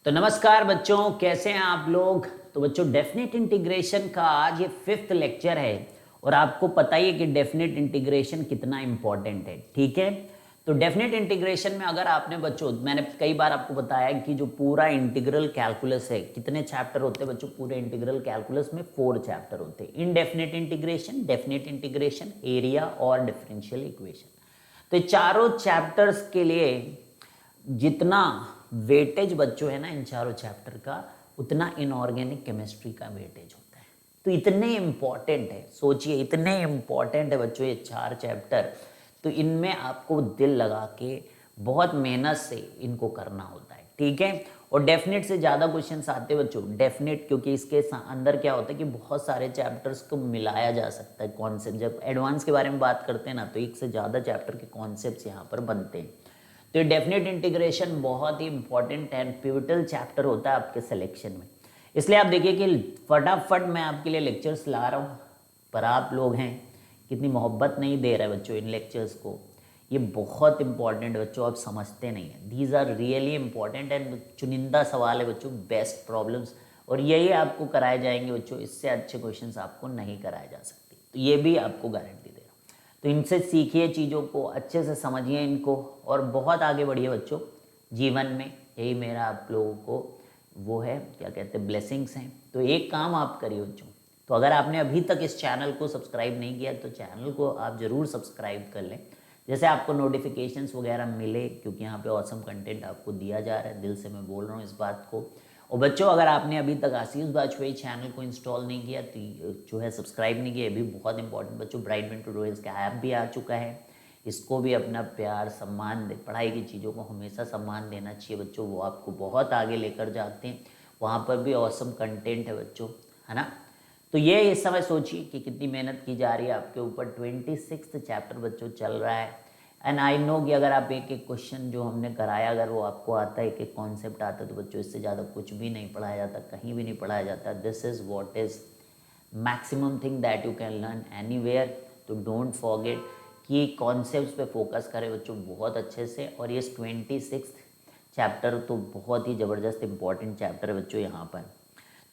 तो नमस्कार बच्चों, कैसे हैं आप लोग। तो बच्चों, डेफिनेट इंटीग्रेशन का आज ये 5th लेक्चर है और आपको पता ही है कि डेफिनेट इंटीग्रेशन कितना इंपॉर्टेंट है। ठीक है, तो डेफिनेट इंटीग्रेशन में अगर आपने बच्चों, मैंने कई बार आपको बताया कि जो पूरा इंटीग्रल कैलकुलस है, कितने चैप्टर होते हैं बच्चों, पूरे इंटीग्रल कैलकुलस में 4 चैप्टर होते हैं। Indefinite integration, definite integration, area और डिफरेंशियल इक्वेशन। तो ये चारों चैप्टर्स के लिए जितना वेटेज बच्चों है ना इन चारों चैप्टर का, उतना इनऑर्गेनिक केमिस्ट्री का वेटेज होता है। तो इतने इंपॉर्टेंट है, सोचिए इतने इंपॉर्टेंट है बच्चों ये 4 चैप्टर। तो इनमें आपको दिल लगा के बहुत मेहनत से इनको करना होता है। ठीक है, और डेफिनेट से ज़्यादा क्वेश्चंस आते हैं बच्चों डेफिनेट, क्योंकि इसके अंदर क्या होता है कि बहुत सारे चैप्टर्स को मिलाया जा सकता है कॉन्सेप्ट। जब एडवांस के बारे में बात करते हैं ना, तो एक से ज़्यादा चैप्टर के कॉन्सेप्ट्स यहाँ पर बनते हैं। तो ये डेफिनेट इंटीग्रेशन बहुत ही इंपॉर्टेंट एंड पिवटल चैप्टर होता है आपके सिलेक्शन में। इसलिए आप देखिए कि फटाफट मैं आपके लिए लेक्चर्स ला रहा हूँ, पर आप लोग हैं कितनी मोहब्बत नहीं दे रहे बच्चों इन लेक्चर्स को। ये बहुत इंपॉर्टेंट बच्चों, आप समझते नहीं हैं। These are really important and चुनिंदा सवाल है बच्चों, बेस्ट प्रॉब्लम्स, और यही आपको कराए जाएंगे बच्चों। इससे अच्छे क्वेश्चंस आपको नहीं कराए जा सकते, तो ये भी आपको गारंटी दे रहा हूँ। तो इनसे सीखिए, चीज़ों को अच्छे से समझिए इनको, और बहुत आगे बढ़िए बच्चों जीवन में। यही मेरा आप लोगों को वो है, क्या कहते हैं, ब्लेसिंग्स हैं। तो एक काम आप करिए बच्चों, तो अगर आपने अभी तक इस चैनल को सब्सक्राइब नहीं किया तो चैनल को आप ज़रूर सब्सक्राइब कर लें, जैसे आपको नोटिफिकेशंस वगैरह मिले, क्योंकि यहाँ पे ऑसम कंटेंट आपको दिया जा रहा है। दिल से मैं बोल रहा हूँ इस बात को। और बच्चों, अगर आपने अभी तक आशीष बाजपेयी चैनल को इंस्टॉल नहीं किया तो जो है सब्सक्राइब नहीं किया, ये भी बहुत इंपॉर्टेंट बच्चों। ब्राइटबेन ट्यूटोरियल्स का ऐप भी आ चुका है, इसको भी अपना प्यार सम्मान दे। पढ़ाई की चीज़ों को हमेशा सम्मान देना चाहिए बच्चों, वो आपको बहुत आगे लेकर जाते हैं। वहाँ पर भी ऑसम कंटेंट है बच्चों, है ना। तो ये इस समय सोचिए कि कितनी मेहनत की जा रही है आपके ऊपर। 26th चैप्टर बच्चों चल रहा है, एंड आई नो कि अगर आप एक एक क्वेश्चन जो हमने कराया अगर वो आपको आता है, एक एक कॉन्सेप्ट आता है, तो बच्चों इससे ज़्यादा कुछ भी नहीं पढ़ाया जाता, कहीं भी नहीं पढ़ाया जाता। This is what is maximum thing that you can learn anywhere. तो डोंट फॉरगेट कि कॉन्सेप्ट्स पे फोकस करें बच्चों बहुत अच्छे से। और ये 26th चैप्टर तो बहुत ही ज़बरदस्त इंपॉर्टेंट चैप्टर है बच्चों यहाँ पर।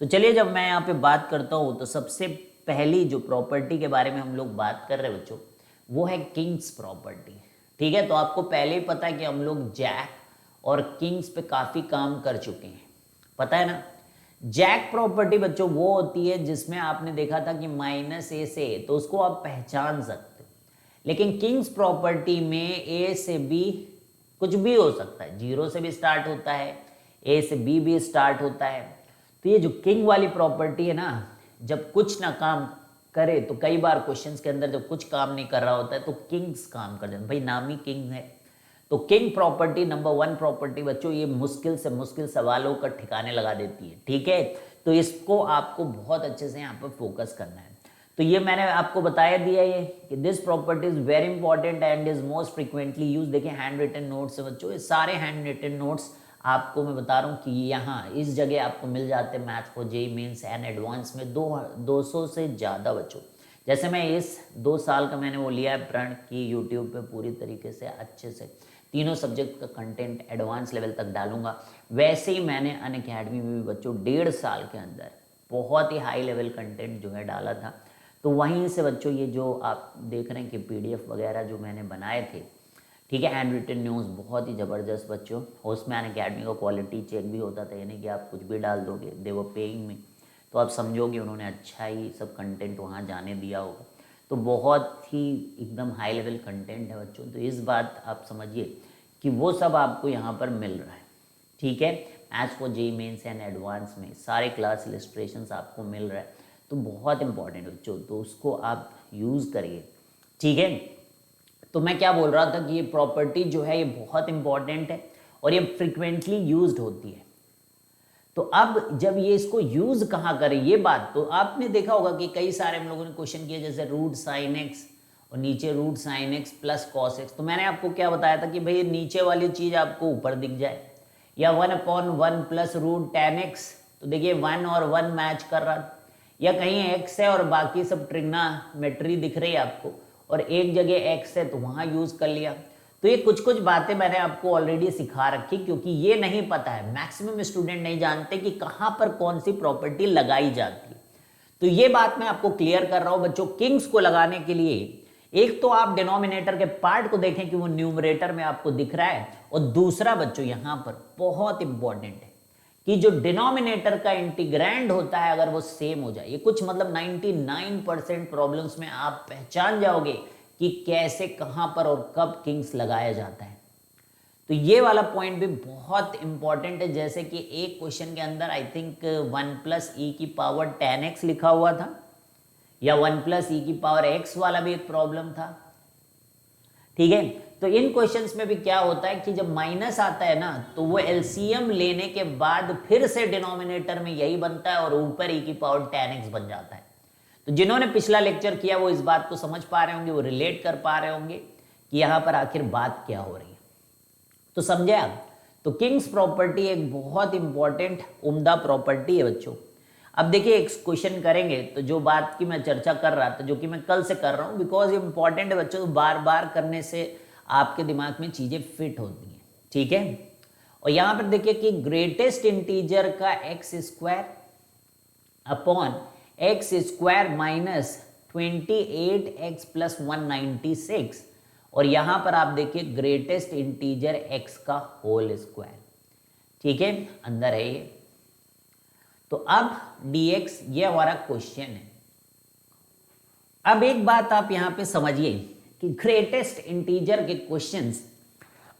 तो चलिए, जब मैं यहाँ पे बात करता हूँ तो सबसे पहली जो प्रॉपर्टी के बारे में हम लोग बात कर रहे हैं बच्चों, वो है किंग्स प्रॉपर्टी। ठीक है, तो आपको पहले ही पता है कि हम लोग जैक और किंग्स पे काफ़ी काम कर चुके हैं, पता है ना। जैक प्रॉपर्टी बच्चों वो होती है जिसमें आपने देखा था कि -a से a, तो उसको आप पहचान सकते हो। लेकिन किंग्स प्रॉपर्टी में a से b कुछ भी हो सकता है, 0 से भी स्टार्ट होता है, a से b भी स्टार्ट होता है। तो ये जो किंग वाली प्रॉपर्टी है ना, जब कुछ ना काम करे, तो कई बार क्वेश्चंस के अंदर जब कुछ काम नहीं कर रहा होता है तो किंग्स काम कर जाते हैं। भाई नाम ही किंग है, तो किंग प्रॉपर्टी नंबर 1 प्रॉपर्टी बच्चों, ये मुश्किल से मुश्किल सवालों का ठिकाने लगा देती है। ठीक है, तो इसको आपको बहुत अच्छे से यहाँ पर फोकस करना है। तो ये मैंने आपको बताया दिया ये कि this property is very important and is most frequently use. देखिए हैंड रिटन नोट्स है बच्चों, ये सारे हैंड रिटन नोट्स आपको मैं बता रहा हूँ कि यहाँ इस जगह आपको मिल जाते हैं math for JEE mains and advance में 200 से ज़्यादा बच्चों। जैसे मैं इस 2 साल का मैंने वो लिया है प्रण की यूट्यूब पे पूरी तरीके से अच्छे से तीनों सब्जेक्ट का कंटेंट एडवांस लेवल तक डालूंगा, वैसे ही मैंने अनअकैडमी में भी बच्चों 1.5 साल के अंदर बहुत ही हाई लेवल कंटेंट जो है डाला था। तो वहीं से बच्चों ये जो आप देख रहे हैं कि PDF वगैरह जो मैंने बनाए थे, ठीक है, हैंड रिटन न्यूज़ बहुत ही ज़बरदस्त बच्चों। उसमें अनअकैडमी का क्वालिटी चेक भी होता था, यानी कि आप कुछ भी डाल दोगे, दे वो पेइंग में, तो आप समझोगे उन्होंने अच्छा ही सब कंटेंट वहाँ जाने दिया होगा। तो बहुत ही एकदम हाई लेवल कंटेंट है बच्चों। तो इस बात आप समझिए कि वो सब आपको यहाँ पर मिल रहा है। ठीक है, maths for JEE mains and advance में सारे क्लास इलस्ट्रेशंस आपको मिल रहा है, तो बहुत इंपॉर्टेंट बच्चों, तो उसको आप यूज़ करिए। ठीक है, तो मैं क्या बोल रहा था कि ये प्रॉपर्टी जो है ये बहुत इंपॉर्टेंट है और ये फ्रिक्वेंटली यूज्ड होती है। तो अब जब ये इसको यूज कहाँ करें, ये बात तो आपने देखा होगा कि कई सारे हम लोगों ने क्वेश्चन किए, जैसे रूट साइन एक्स और नीचे root sine x plus cos x. तो मैंने आपको क्या बताया था कि भाई नीचे वाली चीज आपको ऊपर दिख जाए, या 1/1 प्लस रूट टेन एक्स। तो देखिए 1 और 1 मैच कर रहा, या कहीं एक्स है और बाकी सब ट्रिग्नोमेट्री दिख रही है आपको, और एक जगह एक्स है तो वहाँ यूज़ कर लिया। तो ये कुछ कुछ बातें मैंने आपको ऑलरेडी सिखा रखी, क्योंकि ये नहीं पता है, मैक्सिमम स्टूडेंट नहीं जानते कि कहाँ पर कौन सी प्रॉपर्टी लगाई जाती है। तो ये बात मैं आपको क्लियर कर रहा हूं बच्चों। किंग्स को लगाने के लिए एक तो आप डिनोमिनेटर के पार्ट को देखें कि वो न्यूमरेटर में आपको दिख रहा है, और दूसरा बच्चों यहां पर बहुत इंपॉर्टेंट है कि जो डिनोमिनेटर का इंटीग्रैंड होता है अगर वो सेम हो जाए, ये कुछ मतलब 99% प्रॉब्लम्स में आप पहचान जाओगे कि कैसे, कहां पर और कब किंग्स लगाया जाता है। तो ये वाला पॉइंट भी बहुत इंपॉर्टेंट है। जैसे कि एक क्वेश्चन के अंदर आई थिंक 1 + e की पावर 10x लिखा हुआ था, या 1 + e की पावर x वाला भी एक प्रॉब्लम था, ठीक है। तो इन क्वेश्चंस में भी क्या होता है कि जब माइनस आता है ना, तो वो एलसीएम लेने के बाद फिर से डिनोमिनेटर में यही बनता है और ऊपर e की पावर 10x बन जाता है। तो जिन्होंने पिछला लेक्चर किया वो इस बात को समझ पा रहे होंगे, वो रिलेट कर पा रहे होंगे कि यहां पर आखिर बात क्या हो रही है। तो समझे आप? तो किंग्स प्रॉपर्टी एक बहुत इंपॉर्टेंट उम्दा प्रॉपर्टी है बच्चों। अब देखिए एक क्वेश्चन करेंगे, तो जो बात की मैं चर्चा कर रहा था, जो कि मैं कल से कर रहा हूं, बिकॉज ये इंपॉर्टेंट है बच्चों, बार बार करने से आपके दिमाग में चीजें फिट होती हैं, ठीक है। और यहां पर देखिए कि ग्रेटेस्ट इंटीजर का x² upon x² minus 28x + 196, और यहां पर आप देखिए ग्रेटेस्ट इंटीजर x का होल स्क्वायर, ठीक है, अंदर है ये। तो अब dx ये हमारा क्वेश्चन है। अब एक बात आप यहां पे समझिए कि ग्रेटेस्ट इंटीजर के क्वेश्चंस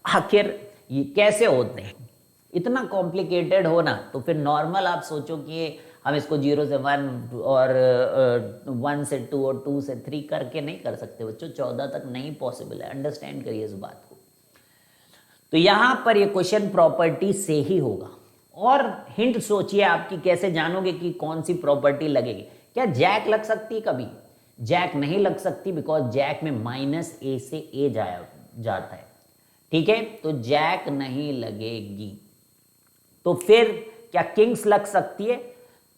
आखिर ये कैसे होते हैं। इतना कॉम्प्लिकेटेड हो ना, तो फिर नॉर्मल आप सोचो कि हम इसको 0 से 1 और 1 से 2 और 2 से 3 करके नहीं कर सकते बच्चों, 14 तक नहीं पॉसिबल है। अंडरस्टैंड करिए इस बात को। तो यहां पर ये क्वेश्चन प्रॉपर्टी से ही होगा। और हिंट सोचिए आपकी, कैसे जानोगे कि कौन सी प्रॉपर्टी लगेगी। क्या जैक लग सकती है कभी? जैक नहीं लग सकती, बिकॉज जैक में -a से a जाता है, ठीक है। तो जैक नहीं लगेगी। तो फिर क्या किंग्स लग सकती है?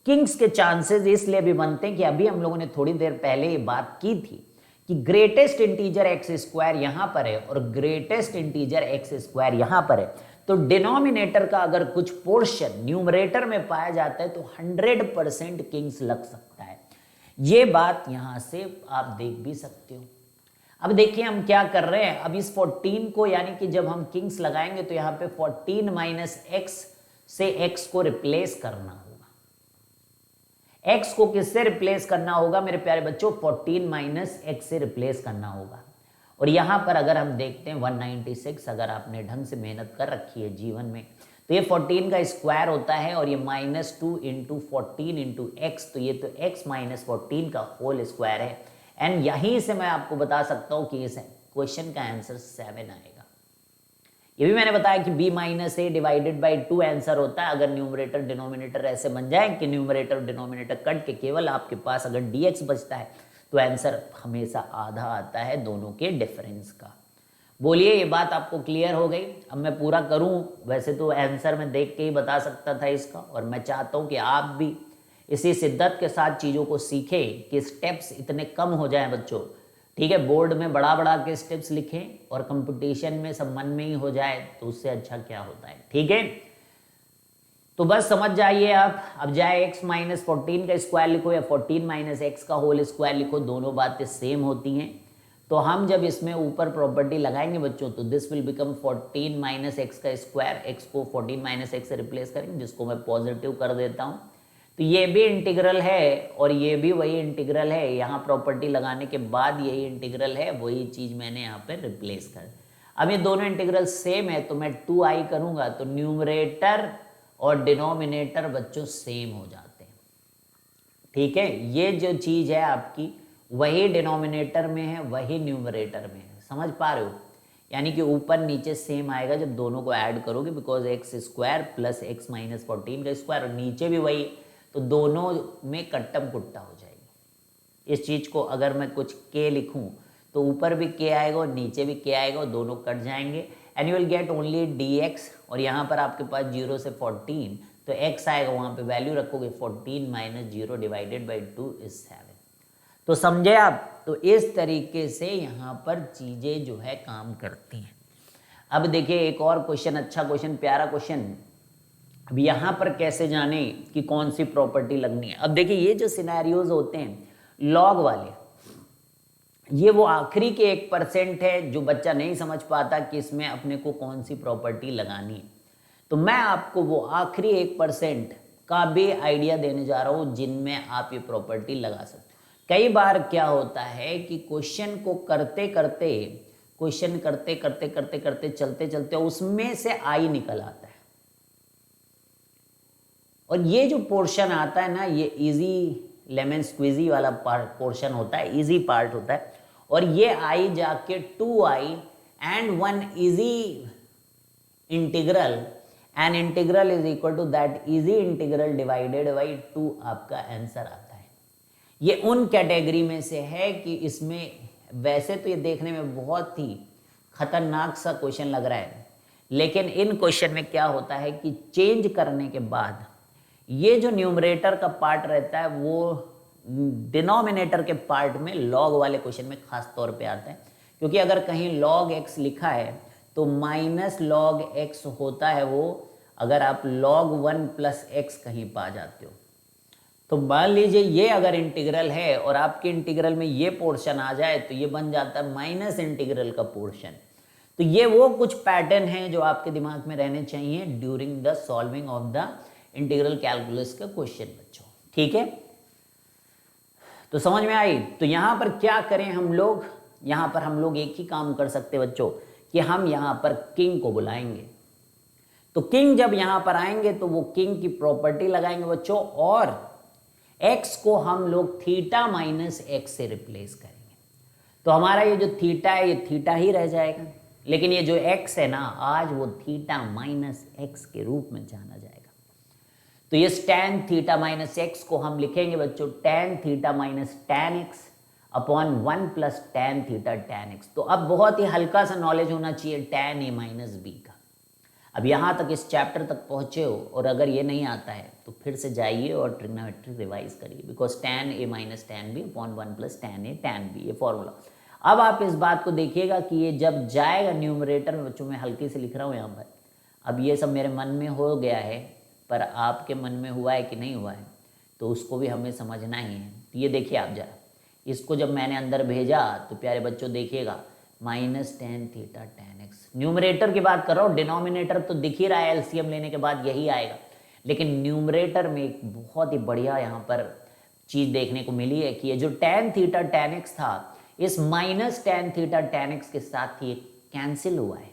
किंग्स के चांसेस इसलिए भी बनते हैं कि अभी हम लोगों ने थोड़ी देर पहले ये बात की थी कि ग्रेटेस्ट इंटीजर x² यहां पर है और ग्रेटेस्ट इंटीजर x² यहां पर है। तो डिनोमिनेटर का अगर कुछ पोर्शन न्यूमरेटर में पाया जाता है तो 100% किंग्स लग सकता है। ये बात यहां से आप देख भी सकते हो। अब देखिए हम क्या कर रहे हैं, अब इस 14 को, यानी कि जब हम किंग्स लगाएंगे तो यहां पे 14 - x से x को रिप्लेस करना होगा। x को किससे रिप्लेस करना होगा मेरे प्यारे बच्चों? 14 - x से रिप्लेस करना होगा। और यहां पर अगर हम देखते हैं 196, अगर आपने ढंग से मेहनत कर रखी है जीवन में, तो ये 14 का स्क्वायर होता है, और ये -2 × 14 × x, तो ये तो x - 14 का होल स्क्वायर है। एंड यहीं से मैं आपको बता सकता हूं कि इस क्वेश्चन का आंसर 7 आएगा। ये भी मैंने बताया कि b - a / 2 आंसर होता है अगर न्यूमरेटर डिनोमिनेटर ऐसे बन जाए कि न्यूमरेटर और डिनोमिनेटर कट के केवल आपके पास अगर dx बचता है, तो आंसर हमेशा आधा आता है दोनों के डिफरेंस का। बोलिए ये बात आपको क्लियर हो गई? अब मैं पूरा करूं, वैसे तो आंसर मैं देख के ही बता सकता था इसका, और मैं चाहता हूं कि आप भी इसी शिद्दत के साथ चीज़ों को सीखें कि स्टेप्स इतने कम हो जाएं बच्चों, ठीक है। बोर्ड में बड़ा बड़ा के स्टेप्स लिखें और कंपटीशन में सब मन में ही हो जाए, तो उससे अच्छा क्या होता है, ठीक है। तो बस समझ जाइए आप। अब जाए x - 14 का स्क्वायर लिखो या 14 - x का होल स्क्वायर लिखो, दोनों बातें सेम होती हैं। तो हम जब इसमें ऊपर प्रॉपर्टी लगाएंगे बच्चों, तो दिस विल बिकम 14 - x का स्क्वायर। x को 14 - x से रिप्लेस करेंगे, जिसको मैं पॉजिटिव कर देता हूँ। तो ये भी इंटीग्रल है और ये भी वही इंटीग्रल है। यहाँ प्रॉपर्टी लगाने के बाद यही इंटीग्रल है, वही चीज़ मैंने यहाँ पे रिप्लेस कर। अब ये दोनों इंटीग्रल सेम है, तो मैं 2i करूँगा, तो न्यूमरेटर और डिनोमिनेटर बच्चों सेम हो जाते हैं, ठीक है। ये जो चीज़ है आपकी, वही डिनोमिनेटर में है, वही न्यूमरेटर में है। समझ पा रहे हो? यानी कि ऊपर नीचे सेम आएगा जब दोनों को ऐड करोगे, बिकॉज x² + x - 14 का स्क्वायर, और नीचे भी वही, तो दोनों में कट्टम कुट्टा हो जाएगी। इस चीज़ को अगर मैं कुछ k लिखूं, तो ऊपर भी k आएगा और नीचे भी k आएगा, और दोनों कट जाएंगे, and you will get only dx। और यहाँ पर आपके पास 0 से 14, तो x आएगा, वहाँ पे वैल्यू रखोगे, 14 - 0 / 2 = 7। तो समझे आप? तो इस तरीके से यहाँ पर चीज़ें जो है काम करती हैं। अब देखिए एक और क्वेश्चन, अच्छा क्वेश्चन, प्यारा क्वेश्चन। अब यहाँ पर कैसे जाने कि कौन सी प्रॉपर्टी लगनी है। अब देखिए ये जो सिनेरियोज होते हैं लॉग वाले, ये वो आखिरी के 1% है जो बच्चा नहीं समझ पाता कि इसमें अपने को कौन सी प्रॉपर्टी लगानी है। तो मैं आपको वो आखिरी 1% का भी आइडिया देने जा रहा हूँ जिनमें आप ये प्रॉपर्टी लगा सकते हो। कई बार क्या होता है कि क्वेश्चन को करते करते, क्वेश्चन करते करते करते करते चलते चलते उसमें से आई निकल आता है, और ये जो पोर्शन आता है ना, ये इजी लेमन स्क्वीजी वाला पोर्शन होता है, इजी पार्ट होता है। और ये आई जाके 2i and 1 easy integral, and integral is equal to that easy integral divided by 2 आपका आंसर आता है। ये उन कैटेगरी में से है कि इसमें वैसे तो ये देखने में बहुत ही खतरनाक सा क्वेश्चन लग रहा है, लेकिन इन क्वेश्चन में क्या होता है कि चेंज करने के बाद ये जो न्यूमरेटर का पार्ट रहता है वो डिनोमिनेटर के पार्ट में लॉग वाले क्वेश्चन में खास तौर पे आता है। क्योंकि अगर कहीं log x लिखा है तो माइनस log x होता है वो, अगर आप log 1 प्लस x कहीं पा जाते हो। तो मान लीजिए ये अगर इंटीग्रल है और आपके इंटीग्रल में ये पोर्शन आ जाए तो ये बन जाता है माइनस इंटीग्रल का पोर्शन। तो ये वो कुछ पैटर्न है जो आपके दिमाग में रहने चाहिए during the solving of the integral calculus का क्वेश्चन बच्चों, ठीक है। तो समझ में आई। तो यहां पर क्या करें हम लोग, यहां पर हम लोग एक ही काम कर सकते बच्चों कि हम यहां पर किंग को बुलाएंगे। तो किंग जब यहां पर आएंगे तो वो किंग की प्रॉपर्टी लगाएंगे बच्चों, और x को हम लोग थीटा माइनस एक्स से रिप्लेस करेंगे। तो हमारा ये जो थीटा है ये थीटा ही रह जाएगा, लेकिन ये जो x है ना आज वो थीटा माइनस एक्स के रूप में जाना जाएगा। तो ये tan थीटा माइनस एक्स को हम लिखेंगे बच्चों tan theta minus tan x upon 1 plus tan theta tan x. तो अब बहुत ही हल्का सा नॉलेज होना चाहिए tan a माइनस बी का। अब यहाँ तक इस चैप्टर तक पहुँचे हो और अगर ये नहीं आता है तो फिर से जाइए और ट्रिग्नोमेट्री रिवाइज करिए, because tan a minus tan b upon 1 plus tan a tan b, ये फॉर्मूला। अब आप इस बात को देखिएगा कि ये जब जाएगा न्यूमरेटर में, बच्चों मैं हल्के से लिख रहा हूँ यहाँ पर। अब ये सब मेरे मन में हो गया है, पर आपके मन में हुआ है कि नहीं हुआ है तो उसको भी हमें समझना ही है। तो ये देखिए आप जरा, इसको जब मैंने अंदर भेजा तो प्यारे बच्चों देखिएगा minus tan theta tan x. Numerator की बात कर रहा हूँ, डिनोमिनेटर तो दिख ही रहा है, एलसीएम लेने के बाद यही आएगा। लेकिन न्यूमरेटर में एक बहुत ही बढ़िया यहाँ पर चीज़ देखने को मिली है कि ये जो tan थीटा tan एक्स था इस minus tan theta tan x के साथ ही कैंसिल हुआ है।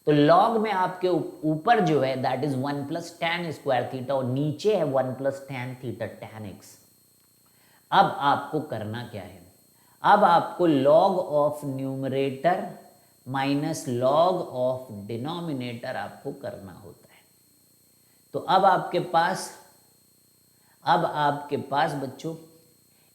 तो लॉग में आपके ऊपर जो है that is 1 plus tan square theta और नीचे है 1 plus tan theta tan x. अब आपको करना क्या है, अब आपको log of numerator minus log of denominator आपको करना होता है। तो अब आपके पास बच्चों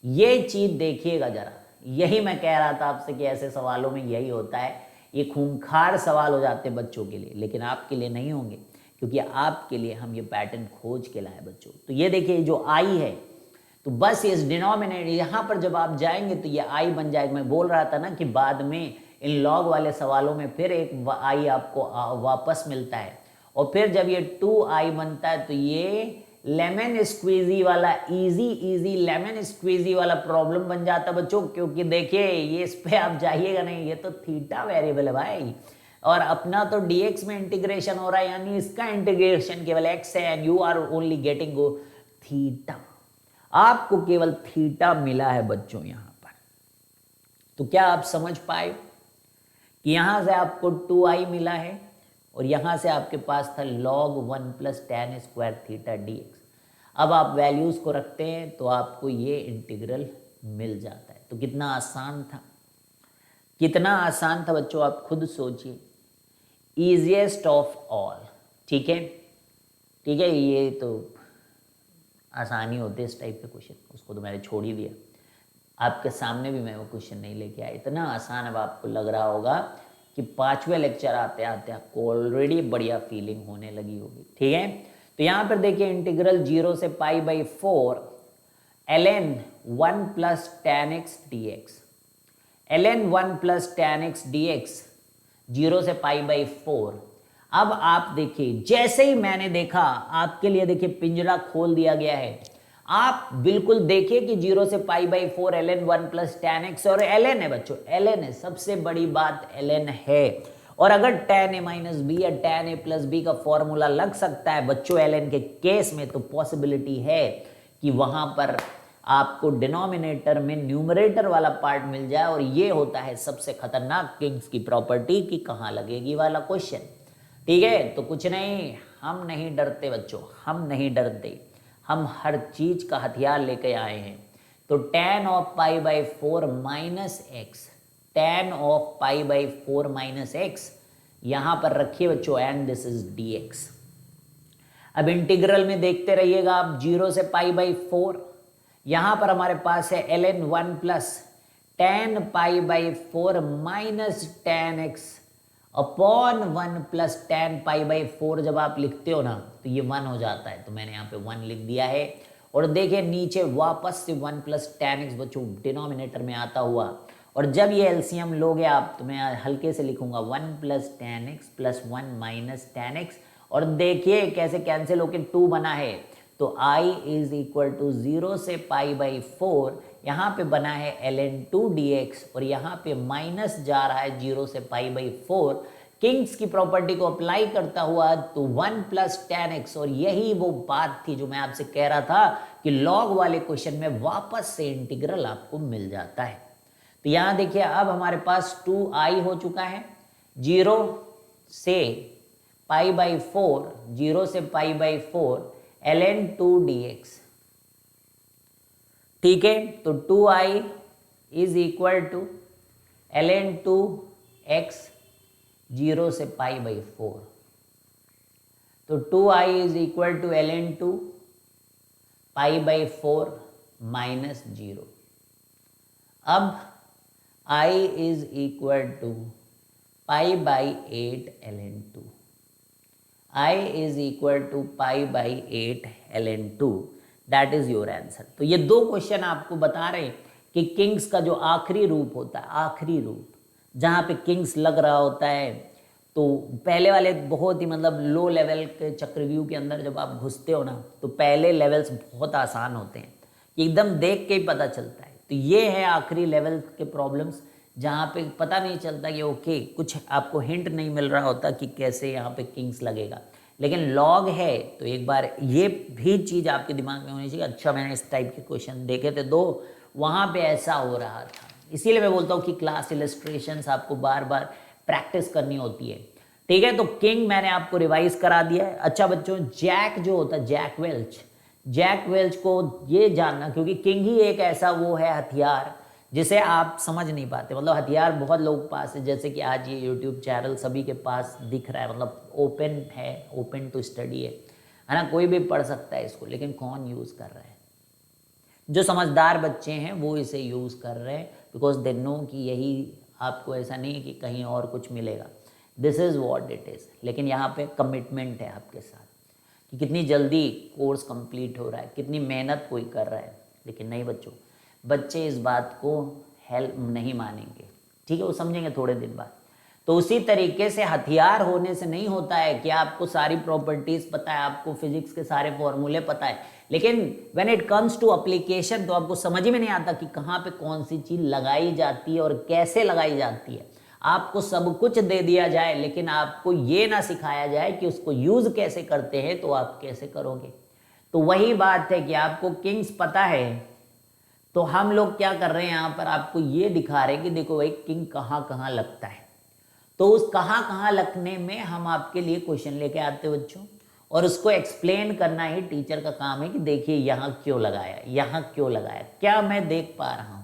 ये चीज देखिएगा जरा, यही मैं कह रहा था आपसे कि ऐसे सवालों में यही होता है। ये खूंखार सवाल हो जाते हैं बच्चों के लिए, लेकिन आपके लिए नहीं होंगे क्योंकि आपके लिए हम ये पैटर्न खोज के लाए बच्चों। तो ये देखिए जो आई है तो बस इस डिनोमिनेटर यहाँ पर जब आप जाएंगे तो ये आई बन जाएगा। मैं बोल रहा था ना कि बाद में इन लॉग वाले सवालों में फिर एक आई आपको वापस मिलता है, और फिर जब ये 2i बनता है तो ये लेमन स्क्वीजी वाला इजी लेमन स्क्वीजी वाला प्रॉब्लम बन जाता बच्चों। क्योंकि देखिए ये इस पे आप जाइएगा नहीं, ये तो थीटा वेरिएबल है भाई, और अपना तो dx में इंटीग्रेशन हो रहा है, यानी इसका इंटीग्रेशन केवल x है and you are only getting theta. आपको केवल थीटा मिला है बच्चों यहाँ पर। तो क्या आप समझ पाए कि यहां से आपको 2i मिला है और यहां से आपके पास था log 1 plus tan square theta dx। अब आप वैल्यूज को रखते हैं तो आपको ये इंटीग्रल मिल जाता है। तो कितना आसान था, कितना आसान था बच्चों, आप खुद सोचिए। ईजिएस्ट ऑफ ऑल, ठीक है, ठीक है। ये तो आसानी होते इस टाइप के क्वेश्चन, उसको तो मैंने छोड़ ही दिया। आपके सामने भी मैं वो क्वेश्चन नहीं लेके आया, इतना आसान। अब आपको लग रहा होगा कि 5वें लेक्चर आते आते आपको ऑलरेडी बढ़िया फीलिंग होने लगी होगी, ठीक है। तो यहाँ पर देखिए इंटीग्रल 0 से π/4 ln 1 plus tan x dx, ln 1 plus tan x dx 0 से π/4। अब आप देखिए, जैसे ही मैंने देखा, आपके लिए देखिए पिंजरा खोल दिया गया है। आप बिल्कुल देखिए कि 0 से π/4 ln 1 प्लस tan x, और ln है बच्चों, ln है, सबसे बड़ी बात ln है। और अगर tan a माइनस बी या tan a प्लस बी का फॉर्मूला लग सकता है बच्चों ln के केस में, तो पॉसिबिलिटी है कि वहां पर आपको डिनोमिनेटर में न्यूमरेटर वाला पार्ट मिल जाए, और ये होता है सबसे खतरनाक किंग्स की प्रॉपर्टी कि कहाँ लगेगी वाला क्वेश्चन। ठीक है, तो कुछ नहीं, हम नहीं डरते बच्चों, हम नहीं डरते, हम हर चीज का हथियार लेके आए हैं। तो tan of π/4 minus x, tan of π/4 minus x यहां पर रखिए बच्चों, एंड दिस इज dx। अब इंटीग्रल में देखते रहिएगा आप, 0 से π/4, यहां पर हमारे पास है ln 1 plus tan π/4 minus tan x upon 1 plus tan π/4। जब आप लिखते हो ना तो ये 1 हो जाता है, तो मैंने यहाँ पे 1 लिख दिया है। और देखिए नीचे वापस से 1 प्लस tan x बच्चों डिनोमिनेटर में आता हुआ, और जब ये एलसीएम लोगे आप, तो मैं हल्के से लिखूंगा 1 plus tan x plus 1 minus tan x, और देखिए कैसे कैंसिल होके 2 बना है। तो i इज इक्वल टू 0 से π/4, यहाँ पे बना है ln 2 dx, और यहाँ पे माइनस जा रहा है 0 से π/4। किंग्स की प्रॉपर्टी को अप्लाई करता हुआ तो 1 प्लस tan x, और यही वो बात थी जो मैं आपसे कह रहा था कि लॉग वाले क्वेश्चन में वापस से इंटीग्रल आपको मिल जाता है। तो यहाँ देखिए अब हमारे पास 2i हो चुका है, 0 से π/4, 0 से π/4 ln 2 dx। ठीक है, तो 2i is equal to ln 2x 0 से π/4। तो 2i is equal to ln 2 π/4 minus 0। अब i is equal to π/8 ln 2, i is equal to π/8 ln 2। That is your answer. तो ये दो क्वेश्चन आपको बता रहे हैं कि किंग्स का जो आखिरी रूप होता है, आखिरी रूप जहाँ पे किंग्स लग रहा होता है, तो पहले वाले बहुत ही मतलब लो लेवल के चक्रव्यूह के अंदर जब आप घुसते हो ना, तो पहले लेवल्स बहुत आसान होते हैं, एकदम देख के ही पता चलता है। तो ये है आखिरी लेवल के प्रॉब्लम्स जहाँ पे पता नहीं चलता कि ओके, कुछ आपको हिंट नहीं मिल रहा होता कि कैसे यहाँ पे किंग्स लगेगा, लेकिन लॉग है तो एक बार ये भी चीज़ आपके दिमाग में होनी चाहिए, अच्छा मैंने इस टाइप के क्वेश्चन देखे थे दो, वहाँ पे ऐसा हो रहा था। इसीलिए मैं बोलता हूँ कि क्लास इलस्ट्रेशंस आपको बार बार प्रैक्टिस करनी होती है। ठीक है, तो किंग मैंने आपको रिवाइज करा दिया है। अच्छा बच्चों, जैक जो होता है, जैक वेल्च को ये जानना, क्योंकि किंग ही एक ऐसा वो है हथियार जिसे आप समझ नहीं पाते। मतलब हथियार बहुत लोगों के पास है, जैसे कि आज ये यूट्यूब चैनल सभी के पास दिख रहा है, मतलब ओपन है, ओपन टू स्टडी है ना, कोई भी पढ़ सकता है इसको, लेकिन कौन यूज़ कर रहा है? जो समझदार बच्चे हैं वो इसे यूज़ कर रहे हैं, बिकॉज दे नो कि यही आपको, ऐसा नहीं कि कहीं और कुछ मिलेगा, this is what it is. लेकिन यहाँ पे कमिटमेंट है आपके साथ कि कितनी जल्दी कोर्स कंप्लीट हो रहा है, कितनी मेहनत कोई कर रहा है। लेकिन नहीं बच्चों, बच्चे इस बात को हेल्प नहीं मानेंगे, ठीक है, वो समझेंगे थोड़े दिन बाद। तो उसी तरीके से हथियार होने से नहीं होता है कि आपको सारी प्रॉपर्टीज पता है, आपको फिजिक्स के सारे फॉर्मूले पता है, लेकिन when it comes to application तो आपको समझ में नहीं आता कि कहाँ पे कौन सी चीज़ लगाई जाती है और कैसे लगाई जाती है। आपको सब कुछ दे दिया जाए, लेकिन आपको ये ना सिखाया जाए कि उसको यूज़ कैसे करते हैं, तो आप कैसे करोगे? तो वही बात है कि आपको किंग्स पता है, तो हम लोग क्या कर रहे हैं यहाँ पर, आपको ये दिखा रहे हैं कि देखो भाई किंग कहाँ कहाँ लगता है। तो उस कहाँ कहाँ लगने में हम आपके लिए क्वेश्चन लेके आते हैं बच्चों, और उसको एक्सप्लेन करना ही टीचर का काम है कि देखिए यहाँ क्यों लगाया, यहाँ क्यों लगाया, क्या मैं देख पा रहा हूँ।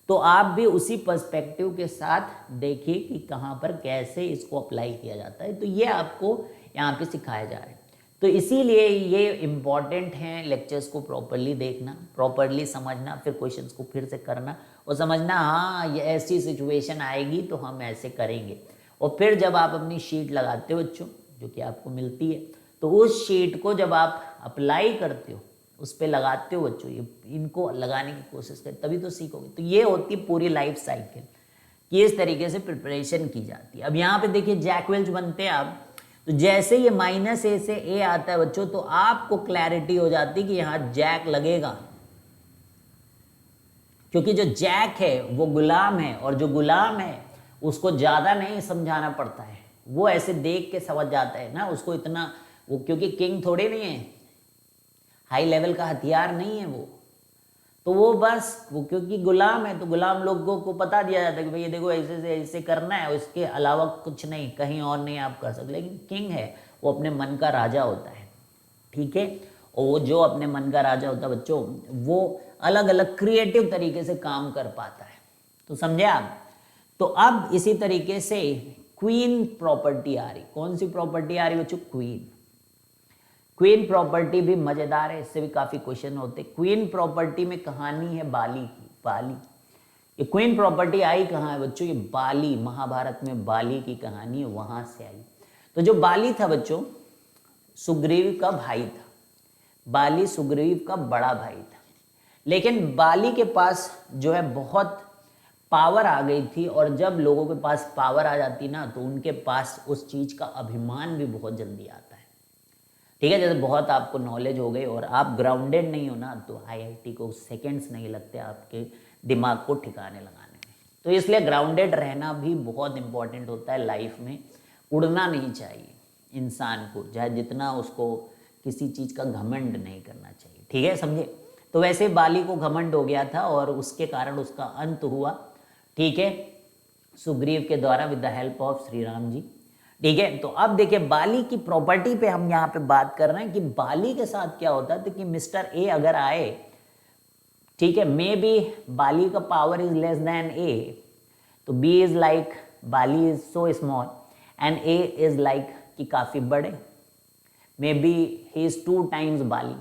तो आप भी उसी पर्सपेक्टिव के साथ देखिए कि कहाँ पर कैसे इसको अप्लाई किया जाता है। तो ये आपको यहाँ पे सिखाया जा रहा है। तो इसीलिए ये इम्पॉर्टेंट है लेक्चर्स को प्रॉपरली देखना, प्रॉपरली समझना, फिर क्वेश्चंस को फिर से करना और समझना, हाँ ये ऐसी सिचुएशन आएगी तो हम ऐसे करेंगे। और फिर जब आप अपनी शीट लगाते हो बच्चों, जो कि आपको मिलती है, तो उस शीट को जब आप अप्लाई करते हो, उस पर लगाते हो बच्चों, ये इनको लगाने की कोशिश करें, तभी तो सीखोगे। तो ये होती है पूरी लाइफ साइकिल। कि इस तरीके से प्रिपरेशन की जाती है। अब यहाँ पे देखिए जैक वेल्च बनते हैं आप, तो जैसे ये -a से a आता है बच्चों, तो आपको क्लैरिटी हो जाती है कि यहाँ जैक लगेगा, क्योंकि जो जैक है वो गुलाम है, और जो गुलाम है उसको ज़्यादा नहीं समझाना पड़ता है, वो ऐसे देख के समझ जाता है ना, उसको इतना वो, क्योंकि किंग थोड़े नहीं है, हाई लेवल का हथियार नहीं है वो, तो वो बस वो क्योंकि गुलाम है तो गुलाम लोगों को बता दिया जाता है कि भाई ये देखो ऐसे से ऐसे करना है, उसके अलावा कुछ नहीं, कहीं और नहीं आप कर सकते। लेकिन किंग है वो अपने मन का राजा होता है, ठीक है, और वो जो अपने मन का राजा होता है बच्चों, वो अलग अलग क्रिएटिव तरीके से काम कर पाता है। तो समझे आप? तो अब इसी तरीके से क्वीन प्रॉपर्टी आ रही, कौन सी प्रॉपर्टी आ रही बच्चों? क्वीन। क्वीन प्रॉपर्टी भी मजेदार है, इससे भी काफी क्वेश्चन होते। क्वीन प्रॉपर्टी में कहानी है बाली की। बाली, ये क्वीन प्रॉपर्टी आई कहाँ है बच्चों? ये बाली, महाभारत में बाली की कहानी वहां से आई। तो जो बाली था बच्चों, सुग्रीव का भाई था। बाली सुग्रीव का बड़ा भाई था, लेकिन बाली के पास जो है बहुत पावर आ गई थी, और जब लोगों के पास पावर आ जाती ना, तो उनके पास उस चीज का अभिमान भी बहुत जल्दी आता है, ठीक है। जैसे बहुत आपको नॉलेज हो गई और आप ग्राउंडेड नहीं हो ना, तो आईआईटी को सेकंड्स नहीं लगते आपके दिमाग को ठिकाने लगाने में। तो इसलिए ग्राउंडेड रहना भी बहुत इंपॉर्टेंट होता है लाइफ में। उड़ना नहीं चाहिए इंसान को, चाहे जितना उसको किसी चीज़ का घमंड नहीं करना चाहिए, ठीक है, समझे। तो वैसे बाली को घमंड हो गया था और उसके कारण उसका अंत हुआ, ठीक है, सुग्रीव के द्वारा with the help of Shri Ram ji, ठीक है। तो अब देखिए बाली की प्रॉपर्टी पे हम यहाँ पे बात कर रहे हैं कि बाली के साथ क्या होता है, तो कि मिस्टर ए अगर आए, ठीक है, मे बी बाली का power is less than A, तो B is like Bali is so small and A is like कि काफी बड़े, maybe he is 2 times Bali,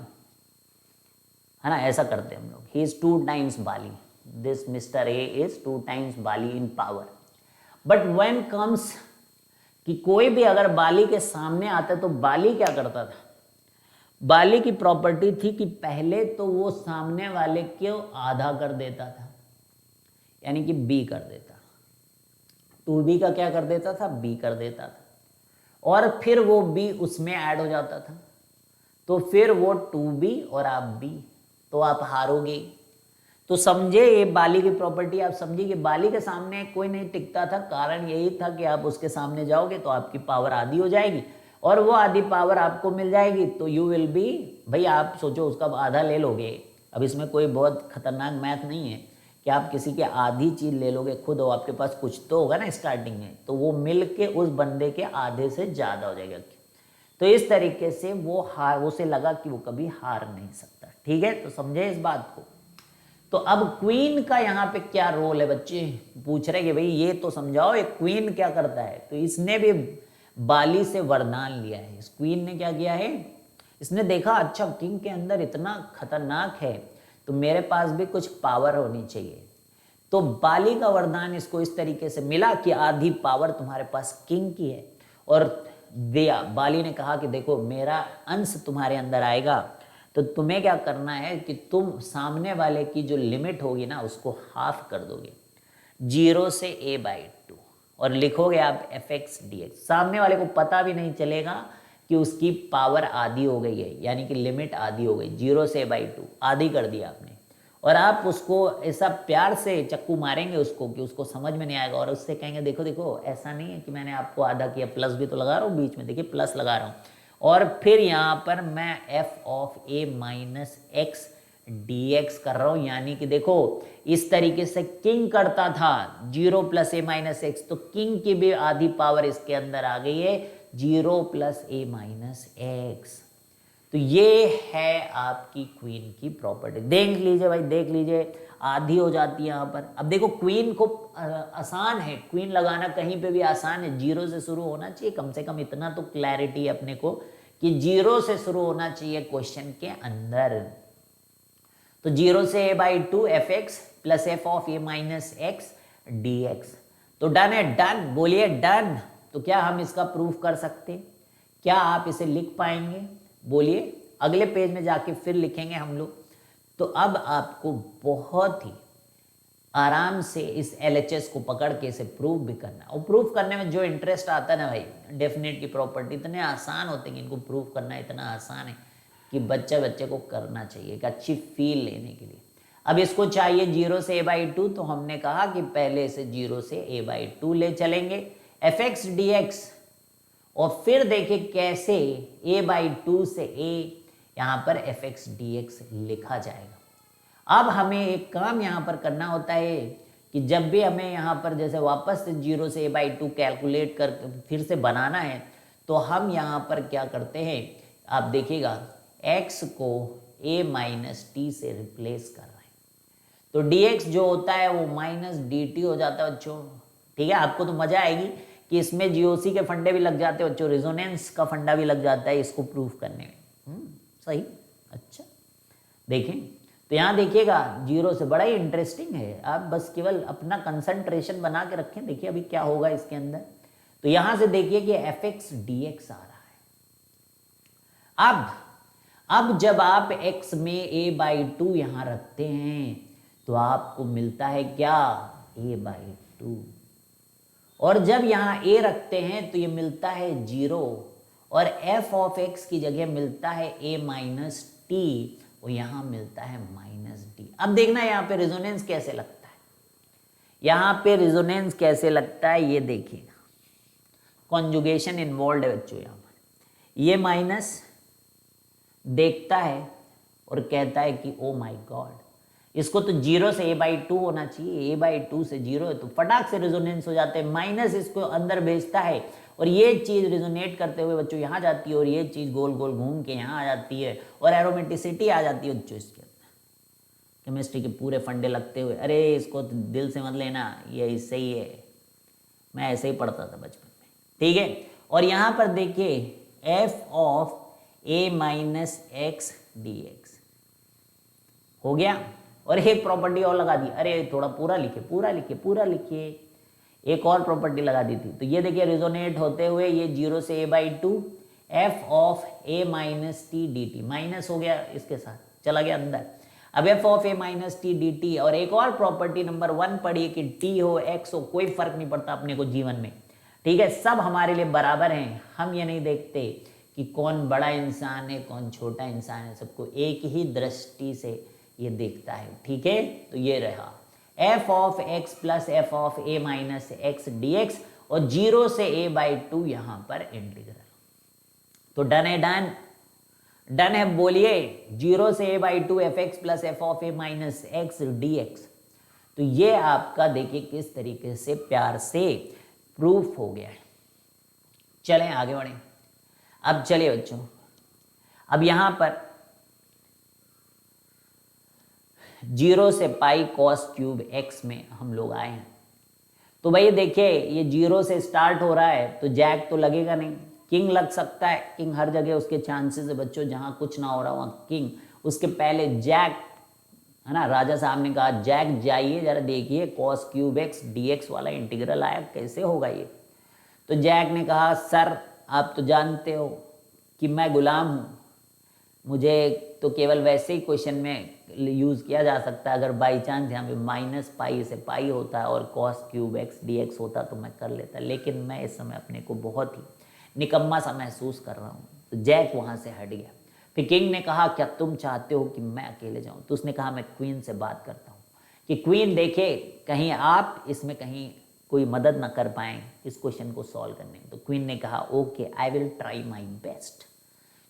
है ना, ऐसा करते हैं हम लोग, he is 2 times Bali, this mister A is 2 times Bali in power. But when comes कि कोई भी अगर बाली के सामने आता तो बाली क्या करता था? बाली की प्रॉपर्टी थी कि पहले तो वो सामने वाले को आधा कर देता था, यानी कि बी कर देता, 2b का क्या कर देता था? बी कर देता था, और फिर वो बी उसमें ऐड हो जाता था, तो फिर वो 2b और आप बी, तो आप हारोगे। तो समझे ये बाली की प्रॉपर्टी, आप समझिए कि बाली के सामने कोई नहीं टिकता था, कारण यही था कि आप उसके सामने जाओगे तो आपकी पावर आधी हो जाएगी, और वो आधी पावर आपको मिल जाएगी, तो यू विल बी, भाई आप सोचो उसका आधा ले लोगे। अब इसमें कोई बहुत खतरनाक मैथ नहीं है कि आप किसी की आधी चीज ले लोगे खुद, और आपके पास कुछ तो होगा ना स्टार्टिंग में, तो वो मिल के उस बंदे के आधे से ज्यादा हो जाएगा। तो इस तरीके से वो हार, उसे लगा कि वो कभी हार नहीं सकता, ठीक है। तो समझे इस बात को। तो अब क्वीन का यहाँ पे क्या रोल है? बच्चे पूछ रहे कि भाई ये तो समझाओ, ये क्वीन क्या करता है? तो इसने भी बाली से वरदान लिया है। इस क्वीन ने क्या किया है? इसने देखा अच्छा किंग के अंदर इतना खतरनाक है, तो मेरे पास भी कुछ पावर होनी चाहिए। तो बाली का वरदान इसको इस तरीके से मिला कि आधी पावर तुम्हारे पास किंग की है, और दिया। बाली ने कहा कि देखो मेरा अंश तुम्हारे अंदर आएगा, तो तुम्हें क्या करना है कि तुम सामने वाले की जो लिमिट होगी ना उसको हाफ कर दोगे, 0 से a/2, और लिखोगे आप fx dx। सामने वाले को पता भी नहीं चलेगा कि उसकी पावर आधी हो गई है, यानी कि लिमिट आधी हो गई, 0 से a/2 आधी कर दिया आपने। और आप उसको ऐसा प्यार से चक्कू मारेंगे उसको कि उसको समझ में नहीं आएगा, और उससे कहेंगे देखो देखो ऐसा नहीं है कि मैंने आपको आधा किया, प्लस भी तो लगा रहा हूँ बीच में, देखिए प्लस लगा रहा हूँ, और फिर यहाँ पर मैं f of a minus x dx कर रहा हूँ, यानी कि देखो इस तरीके से किंग करता था 0 + a माइनस x, तो किंग की भी आधी पावर इसके अंदर आ गई है 0 + a माइनस x। तो ये है आपकी क्वीन की प्रॉपर्टी। देख लीजिए भाई, देख लीजिए, आधी हो जाती है यहाँ पर। अब देखो क्वीन को आसान है, क्वीन लगाना कहीं पे भी आसान है, 0 से शुरू होना चाहिए, कम से कम इतना तो क्लैरिटी है अपने को कि 0 से शुरू होना चाहिए क्वेश्चन के अंदर। तो 0 से a/2 fx + f of a minus x dx। तो डन है, डन, बोलिए डन। तो क्या हम इसका प्रूफ कर सकते हैं? क्या आप इसे लिख पाएंगे? बोलिए। अगले पेज में जाके फिर लिखेंगे हम लोग। तो अब आपको बहुत ही आराम से इस LHS को पकड़ के इसे प्रूव भी करना, और प्रूव करने में जो इंटरेस्ट आता है ना भाई, डेफिनेट की प्रॉपर्टी इतने आसान होते हैं कि इनको प्रूव करना इतना आसान है कि बच्चे को करना चाहिए, एक अच्छी फील लेने के लिए। अब इसको चाहिए 0 से a/2, तो हमने कहा कि पहले इसे 0 से a/2 ले चलेंगे fx dx, और फिर देखिए कैसे a/2 से a यहाँ पर fx dx लिखा जाएगा। अब हमें एक काम यहाँ पर करना होता है कि जब भी हमें यहाँ पर जैसे वापस से 0 से a/2 कैलकुलेट कर फिर से बनाना है, तो हम यहाँ पर क्या करते हैं, आप देखिएगा x को a-t से रिप्लेस कर रहे हैं, तो dx जो होता है वो -dt हो जाता है बच्चों। ठीक है, आपको तो मजा आएगी कि इसमें GOC के फंडे भी लग जाते हैं बच्चों, रेजोनेंस का फंडा भी लग जाता है इसको प्रूफ करने में। सही, अच्छा देखें तो यहाँ देखिएगा 0 से, बड़ा ही इंटरेस्टिंग है, आप बस केवल अपना कंसंट्रेशन बना के रखें। देखिए अभी क्या होगा इसके अंदर, तो यहाँ से देखिए कि fx dx आ रहा है। अब जब आप x में a/2 यहाँ रखते हैं तो आपको मिलता है क्या, a/2, और जब यहाँ a रखते हैं तो ये मिलता है 0, और f ऑफ x की जगह मिलता है a-t, और यहाँ मिलता है -d। अब देखना यहाँ पे रेजोनेंस कैसे लगता है, यहाँ पे रेजोनेंस कैसे लगता है ये देखिएगा, कॉन्जुगेशन इन्वॉल्व है बच्चों। यहाँ पर ये माइनस देखता है और कहता है कि ओ माय गॉड, इसको तो 0 से a/2 होना चाहिए, a/2 से 0 है, तो फटाक से रेजोनेंस हो जाते हैं। माइनस इसको अंदर भेजता है और ये चीज रेजोनेट करते हुए बच्चों यहाँ जाती है, और ये चीज गोल गोल घूम के यहाँ आ जाती है, और एरोमेटिसिटी आ जाती है बच्चों इसके अंदर। केमिस्ट्री के पूरे फंडे लगते हुए, अरे इसको तो दिल से मत लेना, ये इससे ही है, मैं ऐसे ही पढ़ता था बचपन में। ठीक है, और यहाँ पर देखिए f ऑफ a-x dx हो गया, और एक प्रॉपर्टी और लगा दी, अरे थोड़ा पूरा लिखिए, एक और प्रॉपर्टी लगा दी थी। तो ये देखिए रेजोनेट होते हुए ये 0 से a/2 f of a-t dt, minus हो गया इसके साथ, चला गया अंदर। अब f ऑफ a-t dt, और एक और प्रॉपर्टी नंबर 1 पढ़िए कि t हो x हो कोई फर्क नहीं पड़ता अपने को जीवन में। ठीक है, सब हमारे लिए बराबर हैं, हम ये नहीं देखते कि कौन बड़ा इंसान है कौन छोटा इंसान है, सबको एक ही दृष्टि से ये देखता है। ठीक है, तो ये रहा f of x plus f of a-x dx, और 0 से a/2 यहाँ पर इंटीग्रल। तो डन है, बोलिए 0 से a/2 fx plus f of a-x dx। तो ये आपका देखिए किस तरीके से प्यार से प्रूफ हो गया है। चलें आगे बढ़ें। अब चलिए बच्चों, अब यहां पर 0 से पाई cos क्यूब x में हम लोग आए हैं। तो भाई देखिए ये 0 से स्टार्ट हो रहा है, तो जैक तो लगेगा नहीं, किंग लग सकता है, किंग हर जगह उसके चांसेस है बच्चों, जहां कुछ ना हो रहा वहां किंग, उसके पहले जैक है ना। राजा साहब ने कहा जैक जाइए जरा देखिए cos क्यूब x dx वाला इंटीग्रल आया, कैसे होगा ये। तो जैक ने कहा सर आप तो जानते हो कि मैं गुलाम हूँ, मुझे तो केवल वैसे ही क्वेश्चन में यूज़ किया जा सकता है, अगर बाई चांस यहाँ पे -पाई से पाई होता है और cos क्यूब x dx होता तो मैं कर लेता, लेकिन मैं इस समय अपने को बहुत ही निकम्मा सा महसूस कर रहा हूँ। तो जैक वहाँ से हट गया। फिर किंग ने कहा क्या तुम चाहते हो कि मैं अकेले जाऊँ, तो उसने कहा मैं क्वीन से बात करता हूँ कि क्वीन देखे कहीं आप इसमें कहीं कोई मदद ना कर पाएँ इस क्वेश्चन को सॉल्व करने में। तो क्वीन ने कहा okay I will try my best.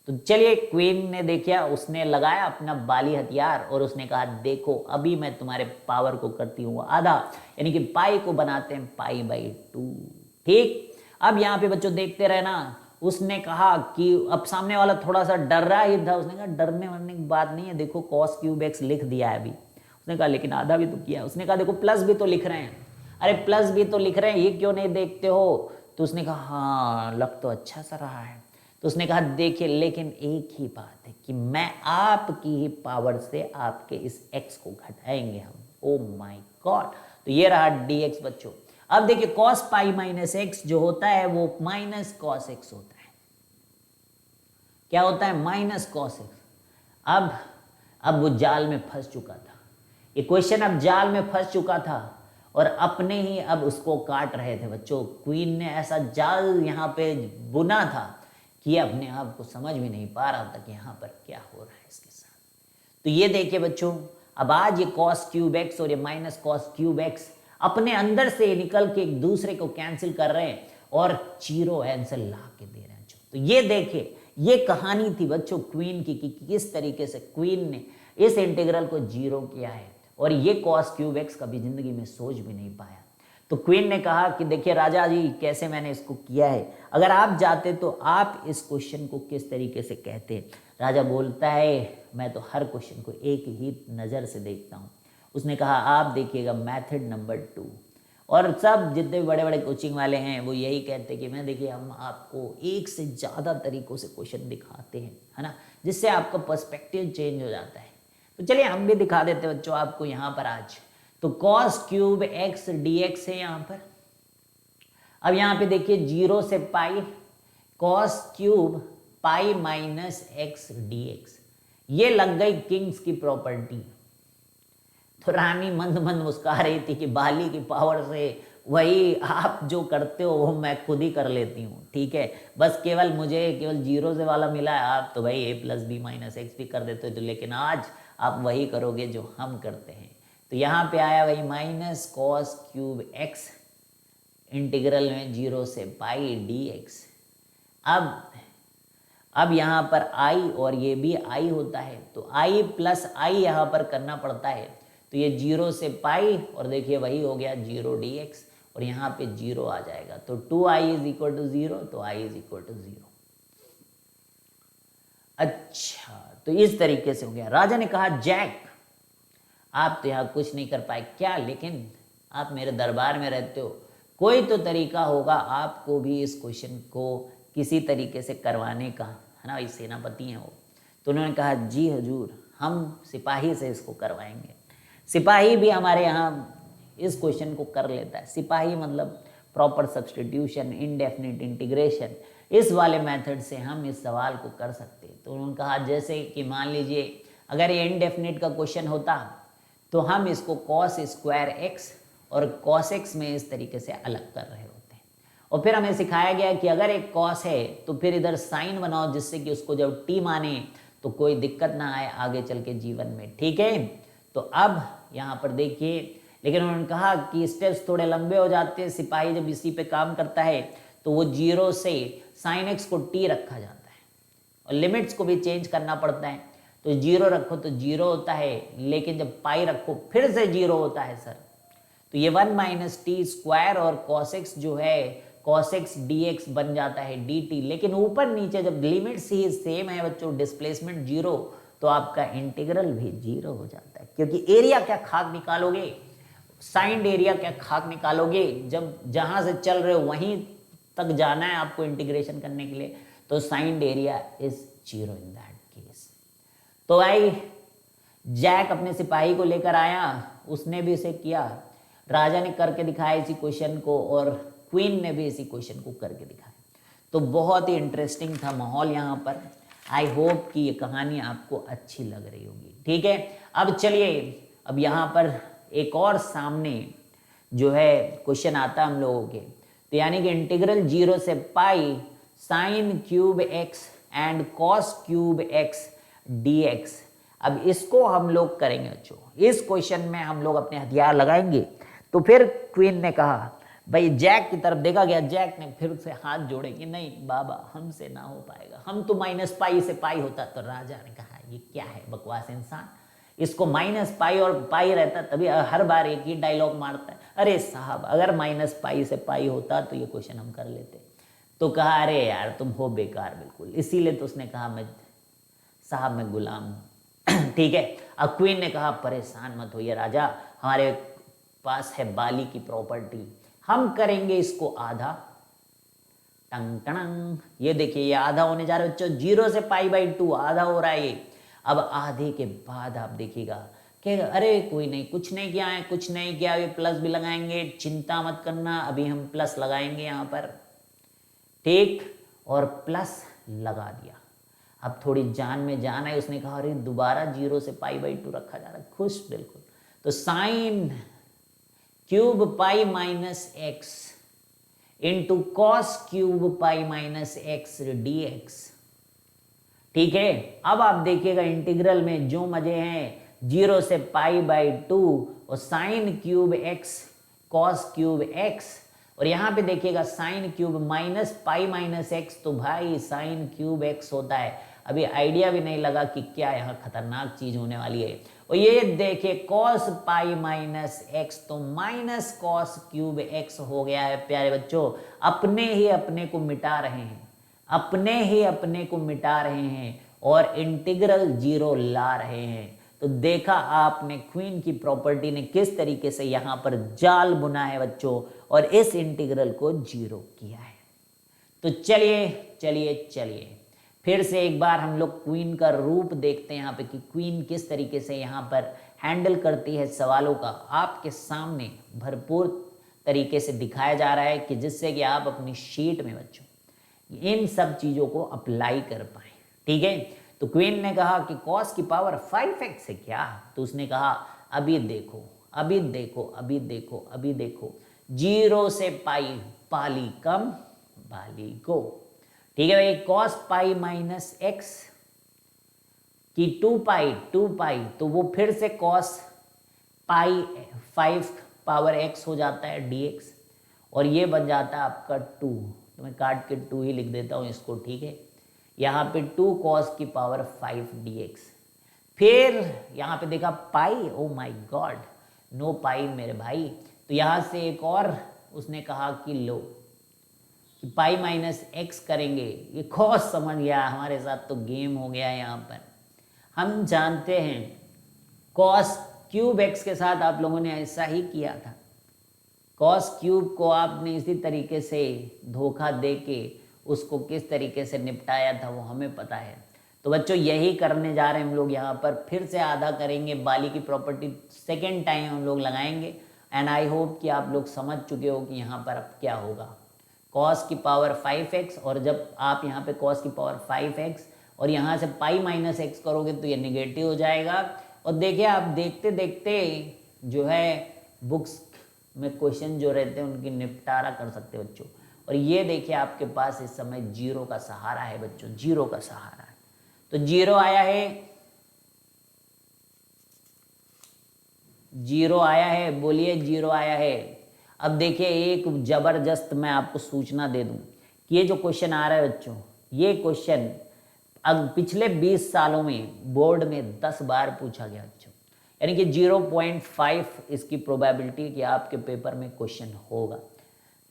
तो चलिए क्वीन ने देखा, उसने लगाया अपना बाली हथियार और उसने कहा देखो अभी मैं तुम्हारे पावर को करती हूँ आधा, यानी कि पाई को बनाते हैं π/2। ठीक, अब यहाँ पे बच्चों देखते रहना, उसने कहा कि अब सामने वाला थोड़ा सा डर रहा ही था, उसने कहा डरने वरने की बात नहीं है, देखो cos क्यूब x लिख दिया है अभी। उसने कहा लेकिन आधा भी तो किया। उसने कहा देखो प्लस भी तो लिख रहे हैं, अरे प्लस भी तो लिख रहे हैं, ये क्यों नहीं देखते हो। तो उसने कहा हाँ लग तो अच्छा सा रहा है। तो उसने कहा देखिए लेकिन एक ही बात है कि मैं आपकी ही पावर से आपके इस x को घटाएंगे हम। ओ माय गॉड, तो ये रहा dx बच्चों। अब देखिए cos π - x जो होता है वो -cos x होता है। क्या होता है? -cos x। अब वो जाल में फंस चुका था। ये क्वेश्चन अब जाल में फंस चुका था और अपने ही अब उसको काट रहे थे बच्चों। क्वीन ने ऐसा जाल यहाँ पे बुना था कि अपने आप को समझ भी नहीं पा रहा था कि यहाँ पर क्या हो रहा है इसके साथ। तो ये देखिए बच्चों, अब आज ये कॉस क्यूब एक्स और ये माइनस कॉस क्यूब एक्स अपने अंदर से निकल के एक दूसरे को कैंसिल कर रहे हैं और जीरो आंसर ला के दे रहे हैं। तो ये देखिए, ये कहानी थी बच्चों क्वीन की कि किस तरीके से क्वीन ने इस इंटीग्रल को जीरो किया है और ये कॉस क्यूब एक्स कभी जिंदगी में सोच भी नहीं पाया। तो क्वीन ने कहा कि देखिए राजा जी, कैसे मैंने इसको किया है, अगर आप जाते तो आप इस क्वेश्चन को किस तरीके से कहते। राजा बोलता है मैं तो हर क्वेश्चन को एक ही नज़र से देखता हूँ। उसने कहा आप देखिएगा मेथड नंबर 2। और सब जितने बड़े बड़े कोचिंग वाले हैं वो यही कहते हैं कि मैं देखिए हम आपको एक से ज़्यादा तरीक़ों से क्वेश्चन दिखाते हैं, है ना, जिससे आपका पर्सपेक्टिव चेंज हो जाता है। तो चलिए हम भी दिखा देते हैं बच्चों आपको यहाँ पर आज। तो cos cube x D x है यहाँ पर। अब यहाँ पे देखिए 0 से पाई कॉस क्यूब पाई माइनस एक्स डी एक्स, ये लग गई किंग्स की प्रॉपर्टी। तो रानी मंद मंद मुस्कुरा रही थी कि बाली की पावर से वही आप जो करते हो वो मैं खुद ही कर लेती हूँ, ठीक है, बस केवल मुझे केवल जीरो से वाला मिला है, आप तो भाई a plus B minus X भी कर देते हो, तो लेकिन आज आप वही करोगे जो हम करते हैं। तो यहाँ पे आया वही minus cos cube x integral में 0 से पाई डी एक्स। अब यहाँ पर i और ये भी i होता है, तो i प्लस i यहाँ पर करना पड़ता है। तो ये 0 से पाई और देखिए वही हो गया 0 dx और यहाँ पे 0 आ जाएगा। तो 2i इज इक्वल टू 0, तो i इज इक्वल टू 0। अच्छा, तो इस तरीके से हो गया। राजा ने कहा जैक आप तो यहाँ कुछ नहीं कर पाए क्या, लेकिन आप मेरे दरबार में रहते हो, कोई तो तरीका होगा आपको भी इस क्वेश्चन को किसी तरीके से करवाने का, है ना, इस सेनापति हैं वो। तो उन्होंने कहा जी हजूर, हम सिपाही से इसको करवाएंगे। सिपाही भी हमारे यहाँ इस क्वेश्चन को कर लेता है। सिपाही मतलब प्रॉपर सब्सटीट्यूशन, इनडेफिनिट इंटीग्रेशन, इस वाले मेथड से हम इस सवाल को कर सकते हैं। तो उन्होंने कहा जैसे कि मान लीजिए अगर ये इनडेफिनिट का क्वेश्चन होता तो हम इसको कॉस स्क्वायर एक्स और कॉस एक्स में इस तरीके से अलग कर रहे होते हैं। और फिर हमें सिखाया गया कि अगर एक कॉस है तो फिर इधर साइन बनाओ, जिससे कि उसको जब टी माने तो कोई दिक्कत ना आए आगे चल के जीवन में, ठीक है। तो अब यहाँ पर देखिए, लेकिन उन्होंने कहा कि स्टेप्स थोड़े लंबे हो जाते हैं। सिपाही जब इसी पे काम करता है तो वो 0 से साइन एक्स को टी रखा जाता है और लिमिट्स को भी चेंज करना पड़ता है। तो 0 रखो तो 0 होता है, लेकिन जब पाई रखो फिर से 0 होता है सर। तो ये 1 माइनस टी स्क्वायर और कॉस एक्स जो है कॉस एक्स डी एक्स बन जाता है डी टी। लेकिन ऊपर नीचे जब लिमिट्स ही सेम है बच्चों, डिस्प्लेसमेंट 0, तो आपका इंटीग्रल भी 0 हो जाता है। क्योंकि एरिया क्या खाक निकालोगे, साइंड एरिया क्या खाक निकालोगे, जब जहां से चल रहे हो वहीं तक जाना है आपको इंटीग्रेशन करने के लिए। तो signed area is 0 in that case. तो भाई जैक अपने सिपाही को लेकर आया, उसने भी इसे किया, राजा ने करके दिखाया इसी क्वेश्चन को और क्वीन ने भी इसी क्वेश्चन को करके दिखाया। तो बहुत ही इंटरेस्टिंग था माहौल यहाँ पर। आई होप कि ये कहानी आपको अच्छी लग रही होगी, ठीक है। अब चलिए, अब यहाँ पर एक और सामने जो है क्वेश्चन आता है हम लोगों के, तो यानी कि इंटीग्रल 0 से pi sine cube x and cos cube x D x. अब इसको हम लोग करेंगे बच्चों, इस क्वेश्चन में हम लोग अपने हथियार लगाएंगे। तो फिर क्वीन ने कहा, भाई जैक की तरफ देखा गया, जैक ने फिर से हाथ जोड़े कि नहीं बाबा हमसे ना हो पाएगा, हम तो माइनस पाई से पाई होता। तो राजा ने कहा ये क्या है बकवास इंसान, इसको माइनस पाई और पाई रहता तभी हर बार एक ही डायलॉग मारता है। अरे साहब अगर माइनस पाई से पाई होता तो ये क्वेश्चन हम कर लेते। तो कहा अरे यार तुम हो बेकार बिल्कुल, इसीलिए तो उसने कहा मैं साहब मैं गुलाम हूँ ठीक है। अब क्वीन ने कहा परेशान मत होइए राजा, हमारे पास है बाली की प्रॉपर्टी, हम करेंगे इसको आधा। टंग टंग, ये देखिए ये आधा होने जा रहा है बच्चों, 0 से पाई बाई 2 आधा हो रहा है ये। अब आधे के बाद आप देखिएगा कि अरे कोई नहीं, कुछ नहीं किया है, कुछ नहीं किया, ये प्लस भी लगाएंगे, चिंता मत करना, अभी हम प्लस लगाएंगे यहाँ पर, ठीक, और प्लस लगा दिया। अब थोड़ी जान में जान है, उसने कहा अरे दोबारा 0 से पाई बाई 2 रखा जा रहा है, खुश बिल्कुल। तो साइन क्यूब पाई minus x into cos cube पाई माइनस एक्स डी एक्स। ठीक है, अब आप देखिएगा इंटीग्रल में जो मजे हैं 0 से पाई बाई 2 और sine cube x cos cube x, और यहां पे देखिएगा sine cube minus pi minus x, तो भाई साइन क्यूब एक्स होता है। अभी आइडिया भी नहीं लगा कि क्या यहाँ खतरनाक चीज होने वाली है। और ये देखिए कॉस पाई माइनस एक्स, तो माइनस कॉस क्यूब एक्स हो गया है प्यारे बच्चों। अपने ही अपने को मिटा रहे हैं, अपने ही अपने को मिटा रहे हैं और इंटीग्रल 0 ला रहे हैं। तो देखा आपने क्वीन की प्रॉपर्टी ने किस तरीके से यहां पर जाल बुना है बच्चों, और इस इंटीग्रल को 0 किया है। तो चलिए चलिए चलिए फिर से एक बार हम लोग क्वीन का रूप देखते हैं यहाँ पे कि क्वीन किस तरीके से यहाँ पर हैंडल करती है सवालों का। आपके सामने भरपूर तरीके से दिखाया जा रहा है कि जिससे कि आप अपनी शीट में बच्चों इन सब चीजों को अप्लाई कर पाए। ठीक है, तो क्वीन ने कहा कि कॉस की पावर 5x है क्या, तो उसने कहा अभी देखो अभी देखो अभी देखो अभी देखो, 0 से पाई पाली कम बाली को। ठीक है भाई, कॉस पाई माइनस एक्स की 2 पाई, तो वो फिर से कॉस पाई 5 पावर x हो जाता है dx, और ये बन जाता है आपका 2, तो मैं काट के 2 ही लिख देता हूँ इसको। ठीक है, यहाँ पे 2 कॉस की पावर 5 dx। फिर यहाँ पे देखा पाई, ओ माय गॉड नो पाई मेरे भाई, तो यहाँ से एक और उसने कहा कि लो कि पाई माइनस एक्स करेंगे। ये कॉस समझ गया हमारे साथ, तो गेम हो गया यहाँ पर। हम जानते हैं कॉस क्यूब एक्स के साथ आप लोगों ने ऐसा ही किया था, कॉस क्यूब को आपने इसी तरीके से धोखा दे के उसको किस तरीके से निपटाया था वो हमें पता है। तो बच्चों यही करने जा रहे हैं हम लोग यहाँ पर, फिर से आधा करेंगे, बाली की प्रॉपर्टी सेकेंड टाइम हम लोग लगाएंगे। एंड आई होप कि आप लोग समझ चुके हो कि यहाँ पर अब क्या होगा। कॉस की पावर 5x, और जब आप यहाँ पे कॉस की पावर 5x और यहाँ से पाई माइनस एक्स करोगे तो ये निगेटिव हो जाएगा। और देखिए आप देखते देखते जो है बुक्स में क्वेश्चन जो रहते हैं उनकी निपटारा कर सकते हैं बच्चों। और ये देखिए आपके पास इस समय 0 का सहारा है बच्चों, 0 का सहारा है। तो 0 आया है, 0 आया है, बोलिए 0 आया है। अब देखिए एक जबरदस्त मैं आपको सूचना दे दूं कि ये जो क्वेश्चन आ रहा है बच्चों, ये क्वेश्चन अब पिछले 20 सालों में बोर्ड में 10 बार पूछा गया बच्चों, यानी कि 0.5 इसकी प्रोबेबिलिटी कि आपके पेपर में क्वेश्चन होगा।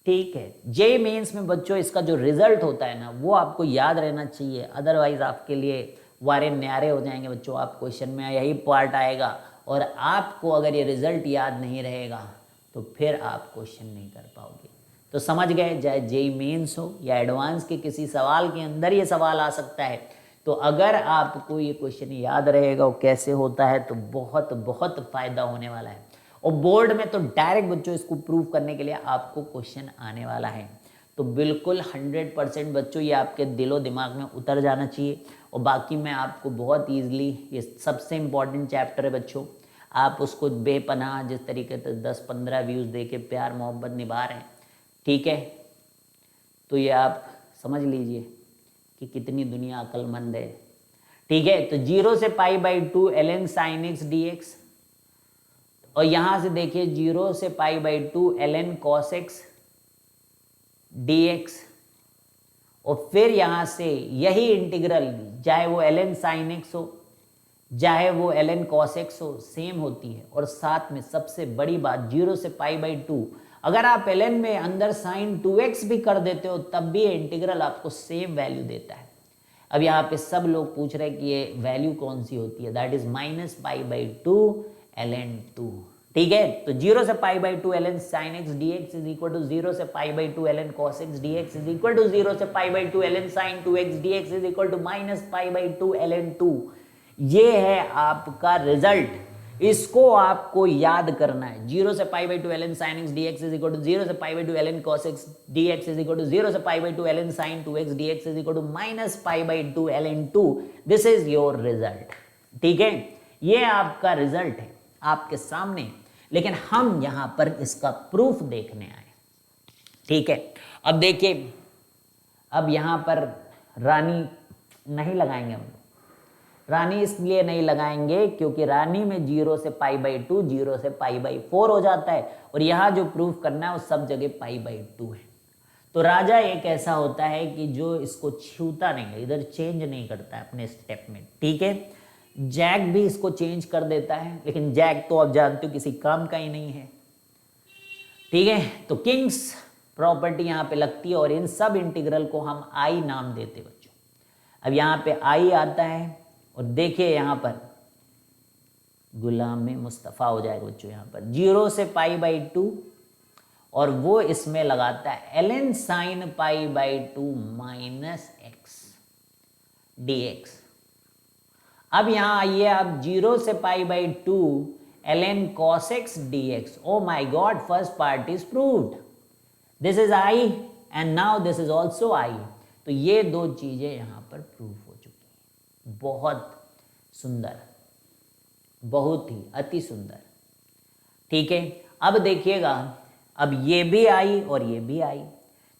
ठीक है, जेईई मेंस में बच्चों इसका जो रिजल्ट होता है ना वो आपको याद रहना चाहिए, अदरवाइज आपके लिए वारे न्यारे हो जाएंगे बच्चों। आप क्वेश्चन में यही पार्ट आएगा और आपको अगर ये रिजल्ट याद नहीं रहेगा तो फिर आप क्वेश्चन नहीं कर पाओगे। तो समझ गए, चाहे जेईई मेंस हो या एडवांस के किसी सवाल के अंदर ये सवाल आ सकता है। तो अगर आपको ये क्वेश्चन याद रहेगा वो कैसे होता है तो बहुत बहुत फायदा होने वाला है। और बोर्ड में तो डायरेक्ट बच्चों इसको प्रूव करने के लिए आपको क्वेश्चन आने वाला है। तो बिल्कुल 100% बच्चों ये आपके दिलो दिमाग में उतर जाना चाहिए। और बाकी मैं आपको बहुत ईजिली, ये सबसे इम्पॉर्टेंट चैप्टर है बच्चों, आप उसको बेपनाह जिस तरीके से 10-15 व्यूज़ दे के प्यार मोहब्बत निभा रहे हैं, ठीक है, तो ये आप समझ लीजिए कि कितनी दुनिया अक्लमंद है। ठीक है, तो 0 से π/2 ln sin x dx, और यहां से देखिए 0 से π/2 ln cos x dx, और फिर यहां से यही इंटीग्रल चाहे वो ln sin x हो चाहे वो ln cos x हो सेम होती है। और साथ में सबसे बड़ी बात 0 से π/2 अगर आप ln में अंदर sin 2x भी कर देते हो तब भी इंटीग्रल आपको सेम वैल्यू देता है। अब यहाँ पे सब लोग पूछ रहे हैं कि ये वैल्यू कौन सी होती है, दैट इज -π/2 ln 2। ठीक है, तो 0 से π/2 ln sin x dx is equal to 0 से π/2 ln cos x dx is equal to 0 से π/2 ln sin 2x dx is equal to -π/2 ln 2। ये है आपका रिजल्ट, इसको आपको याद करना है। 0 से π/2 ln sin x dx is equal to 0 से π/2 ln cos x dx is equal to 0 से π/2 ln sin 2x dx is equal to -π/2 ln 2। This is your result. ठीक है, ये आपका रिजल्ट है। आपके सामने, लेकिन हम यहां पर इसका प्रूफ देखने आए। ठीक है, अब देखिए, अब यहां पर रानी नहीं लगाएंगे हम लोग। रानी इसलिए नहीं लगाएंगे क्योंकि रानी में 0 से π/2, 0 से π/4 हो जाता है, और यहाँ जो प्रूफ करना है वो सब जगह π/2 है। तो राजा एक ऐसा होता है कि जो इसको छूता नहीं है, इधर चेंज नहीं करता है अपने स्टेप में। ठीक है, जैक भी इसको चेंज कर देता है, लेकिन जैक तो आप जानते हो किसी काम का ही नहीं है। ठीक है, तो किंग्स प्रॉपर्टी यहाँ पे लगती है, और इन सब इंटीग्रल को हम आई नाम देते बच्चों। अब यहाँ पे आई आता है, और देखिए यहाँ पर गुलाम में मुस्तफ़ा हो जाएगा बच्चों। यहाँ पर 0 से π/2, और वो इसमें लगाता है ln sin π/2 minus x dx। अब यहाँ आइए, आप 0 से π/2 ln cos x dx। Oh my God, first part is proved, this is i and now this is also i। तो ये दो चीजें यहाँ पर प्रूव हो चुकी हैं। बहुत सुंदर, बहुत ही अति सुंदर। ठीक है, अब देखिएगा, अब ये भी आई और ये भी आई,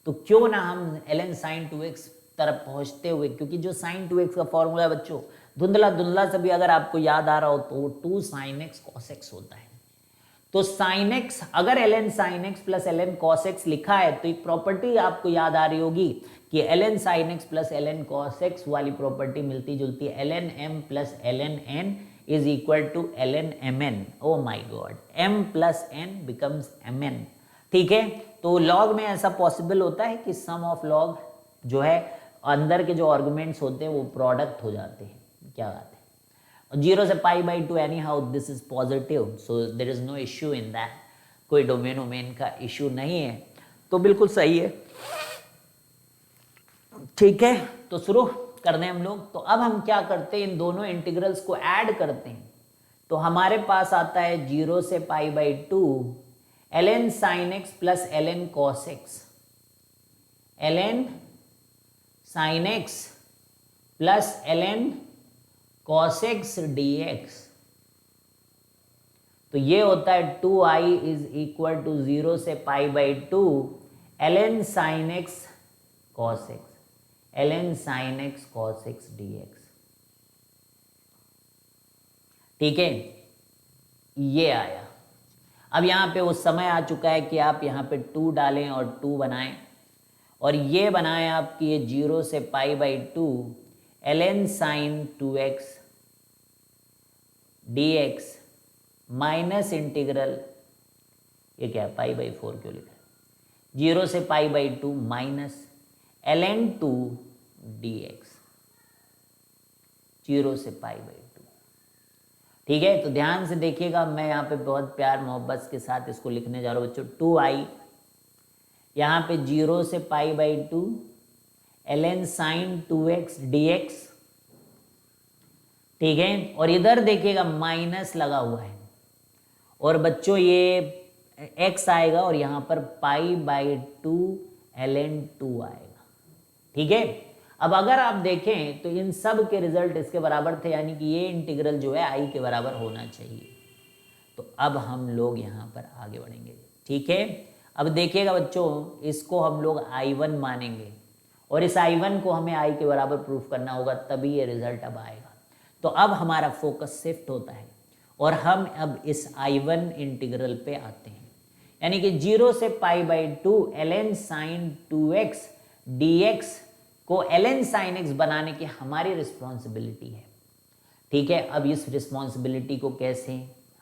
तो क्यों ना हम ln sin 2x तरफ पहुंचते हुए, क्योंकि जो sin 2x का फॉर्मूला है बच्चों, धुंधला धुंधला से भी अगर आपको याद आ रहा हो तो 2 sin x cos x होता है। तो sin x, अगर ln sin x plus ln cos x लिखा है, तो एक प्रॉपर्टी आपको याद आ रही होगी कि ln sin x plus ln cos x वाली प्रॉपर्टी मिलती जुलती है, ln m plus ln n is equal to ln mn। Oh my God, m plus n becomes mn। ठीक है, तो लॉग में ऐसा पॉसिबल होता है कि सम ऑफ लॉग जो है, अंदर के जो आर्गुमेंट्स होते हैं वो प्रोडक्ट हो जाते हैं। क्या बात है, 0 से π/2 any how this is positive, so there is no issue in that, कोई डोमेन का इश्यू नहीं है, तो बिल्कुल सही है। ठीक है, तो शुरू कर दें हम लोग। तो अब हम क्या करते हैं, इन दोनों इंटीग्रल्स को ऐड करते हैं, तो हमारे पास आता है 0 से π/2 ln sin x plus ln cos x, ln sin x plus ln cos x dx। तो ये होता है 2i इज इक्वल टू 0 से π/2 ln sin x cos x, ln sin x cos x dx। ठीक है, ये आया। अब यहाँ पे वो समय आ चुका है कि आप यहाँ पे 2 डालें और 2 बनाएं, और ये बनाएं आपकी ये 0 से π/2 ln sin 2x dx minus integral, ये क्या है, π/4 क्यों लिखा है, 0 से π/2 माइनस ln 2 dx 0 से π/2। ठीक है, तो ध्यान से देखिएगा, मैं यहाँ पे बहुत प्यार मोहब्बत के साथ इसको लिखने जा रहा हूँ बच्चों। 2i यहाँ पे 0 से π/2 ln sin 2x dx। ठीक है, और इधर देखिएगा माइनस लगा हुआ है, और बच्चों ये x आएगा, और यहाँ पर π/2 ln 2 आएगा। ठीक है, अब अगर आप देखें तो इन सब के रिजल्ट इसके बराबर थे, यानी कि ये इंटीग्रल जो है i के बराबर होना चाहिए। तो अब हम लोग यहाँ पर आगे बढ़ेंगे। ठीक है, अब देखिएगा बच्चों, इसको हम लोग i1 मानेंगे, और इस i1 को हमें i के बराबर प्रूफ करना होगा, तभी ये रिजल्ट अब आएगा। तो अब हमारा फोकस शिफ्ट होता है, और हम अब इस i1 इंटीग्रल पे आते हैं, यानी कि 0 से π/2 ln sin 2x dx को ln sin x बनाने की हमारी रिस्पॉन्सिबिलिटी है। ठीक है, अब इस रिस्पॉन्सिबिलिटी को कैसे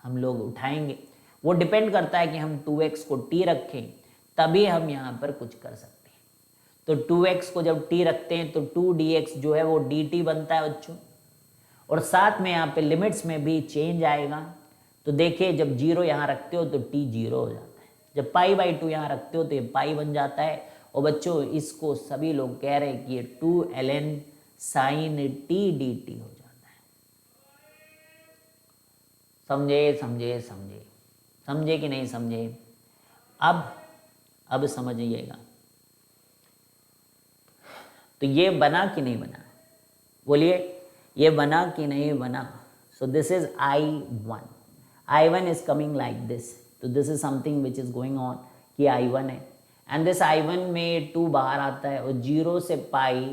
हम लोग उठाएंगे, वो डिपेंड करता है कि हम 2x को t रखें, तभी हम यहाँ पर कुछ कर सकते हैं। तो 2x को जब t रखते हैं तो 2dx जो है वो dt बनता है बच्चों, और साथ में यहाँ पे लिमिट्स में भी चेंज आएगा। तो देखिए, जब 0 यहाँ रखते हो तो t 0 हो जाता है, जब π/2 यहाँ रखते हो तो ये पाई बन जाता है। और बच्चों, इसको सभी लोग कह रहे हैं कि ये 2 ln sin t dt हो जाता है। समझे समझे समझे समझे कि नहीं समझे? अब समझिएगा, तो ये बना कि नहीं बना, बोलिए, ये बना कि नहीं बना? So this is i1। I1 is coming like this, तो this is something which is going on कि I1 है, and this I1 में 2 बाहर आता है और 0 से पाई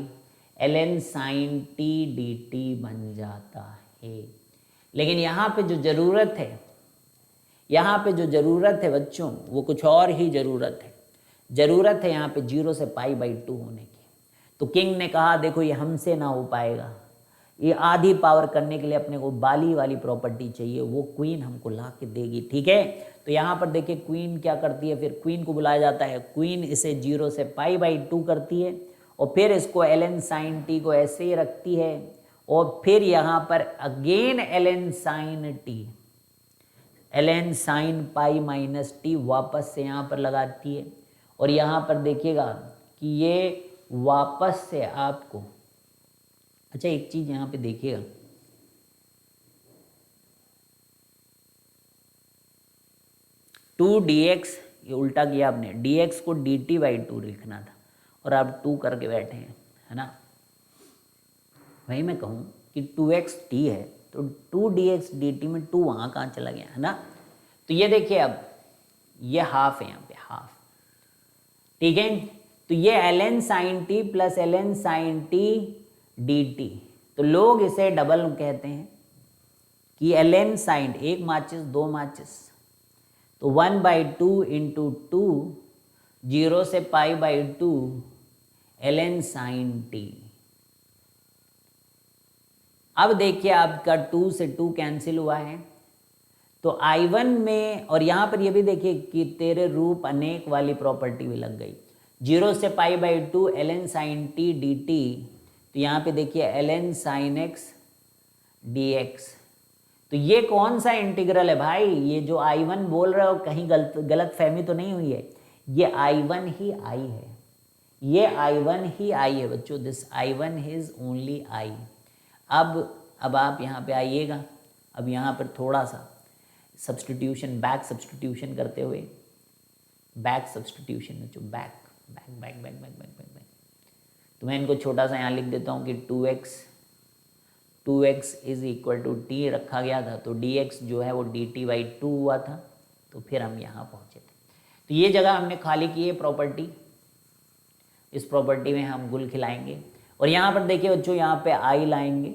ln sin t dt बन जाता है। लेकिन यहाँ पे जो ज़रूरत है, यहाँ पे जो ज़रूरत है बच्चों, वो कुछ और ही ज़रूरत है। ज़रूरत है यहाँ पे 0 से पाई बाई 2 होने की। तो किंग ने कहा देखो ये हमसे ना हो पाएगा, ये आधी पावर करने के लिए अपने को बाली वाली प्रॉपर्टी चाहिए, वो क्वीन हमको ला के देगी, ठीक है। तो यहाँ पर देखिए क्वीन क्या करती है, फिर क्वीन को बुलाया जाता है, क्वीन इसे 0 से पाई बाई 2 करती है और फिर इसको ln sin t को ऐसे ही रखती है और फिर यहाँ पर again ln sin pi minus T वापस से यहाँ पर लगाती है और यहाँ पर देखिएगा कि ये वापस से आपको, अच्छा एक चीज यहाँ पे देखिएगा, टू डी एक्स, ये उल्टा किया आपने, dx को dt बाई 2 लिखना था और आप 2 करके बैठे हैं, है ना। वही मैं कहूँ कि 2x t है तो 2dx dt में 2 वहाँ कहाँ चला गया, है ना। तो ये देखिए अब ये हाफ है यहाँ पे, हाफ, ठीक है। तो ये ln sin t plus ln sin t dt, तो लोग इसे डबल कहते हैं कि ln sin, एक माचिस 2 माचिस, तो 1/2 इंटू 2 0 से पाई बाई 2 ln sin t। अब देखिए आपका 2 से 2 कैंसिल हुआ है, तो I1 में, और यहाँ पर ये भी देखिए कि तेरे रूप अनेक वाली प्रॉपर्टी भी लग गई, 0 से पाई by 2 ln sin t dt, तो यहाँ पे देखिए ln sin x dx। तो ये कौन सा इंटीग्रल है भाई, ये जो I1 बोल रहे हो कहीं गलत फहमी तो नहीं हुई है, ये I1 ही I है, ये I1 ही I है बच्चों, this I1 is only I। अब आप यहाँ पे आइएगा, अब यहाँ पर थोड़ा सा सब्सटीट्यूशन, बैक सब्सटीट्यूशन करते हुए, बैक सब्सटीट्यूशन बच्चों, back back back back back back back back, तो मैं इनको छोटा सा यहाँ लिख देता हूँ कि 2x is equal to T रखा गया था, तो dx जो है वो dt बाई 2 हुआ था, तो फिर हम यहाँ पहुँचे थे। तो ये जगह हमने खाली की है प्रॉपर्टी, इस प्रॉपर्टी में हम गुल खिलाएंगे और यहाँ पर देखिए बच्चों यहाँ पे I लाएंगे।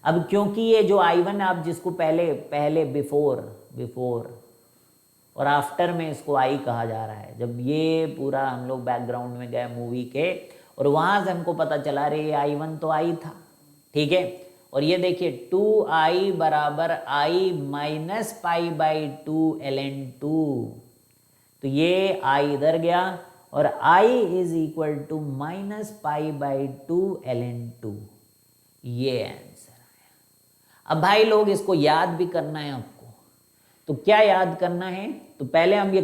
अब क्योंकि ये जो I1 आप जिसको पहले बिफोर और आफ्टर में इसको I कहा जा रहा है, जब ये पूरा हम लोग बैकग्राउंड में गए मूवी के और वहाँ से हमको पता चला रे ये I1 तो I था, ठीक है। और ये देखिए 2I बराबर I minus pi by 2 ln 2, तो ये I इधर गया और I is equal to minus pi by 2 ln 2, ये आंसर आया। अब भाई लोग इसको याद भी करना है आपको, तो क्या याद करना है, तो पहले हम ये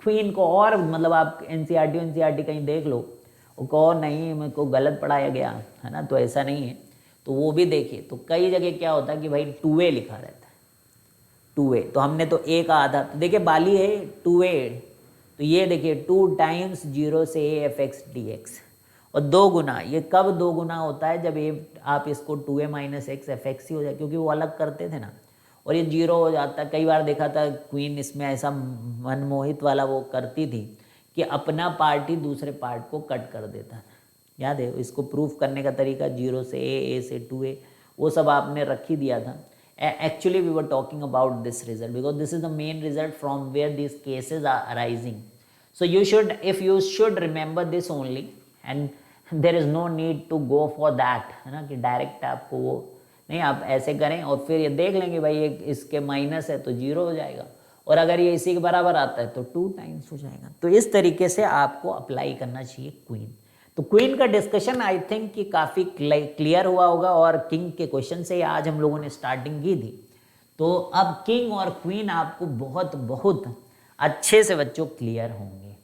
क्वीन को, और मतलब आप एनसीईआरटी कहीं देख लो वो कहो नहीं मेरे को गलत पढ़ाया गया है ना, तो ऐसा नहीं है, तो वो भी देखिए। तो कई जगह क्या होता है कि भाई 2a लिखा रहता है, 2a, तो हमने तो a का आधा, तो देखिए बाली है 2a, तो ये देखिए 2 टाइम्स 0 से a fx dx, और 2 गुना, ये कब 2 गुना होता है, जब ये आप इसको 2a माइनस एक्स fx ही हो जाए, क्योंकि वो अलग करते थे ना, और ये 0 हो जाता है। कई बार देखा था क्वीन इसमें ऐसा मनमोहित वाला वो करती थी कि अपना पार्ट ही दूसरे पार्ट को कट कर देता था, याद है। इसको प्रूफ करने का तरीका 0 से a से 2a, वो सब आपने रख ही दिया था। Actually we were talking about this result because this is the main result from where these cases are arising. So you should remember this only and there is no need to go for that, है ना, कि direct आपको वो नहीं, आप ऐसे करें और फिर ये देख लेंगे भाई ये इसके माइनस है तो 0 हो जाएगा, और अगर ये इसी के बराबर आता है तो 2 टाइम्स हो जाएगा। तो इस तरीके से आपको अप्लाई करना चाहिए क्वीन। तो क्वीन का डिस्कशन आई थिंक कि काफ़ी क्लियर हुआ होगा, और किंग के क्वेश्चन से आज हम लोगों ने स्टार्टिंग की थी। तो अब किंग और क्वीन आपको बहुत बहुत अच्छे से बच्चों क्लियर होंगे,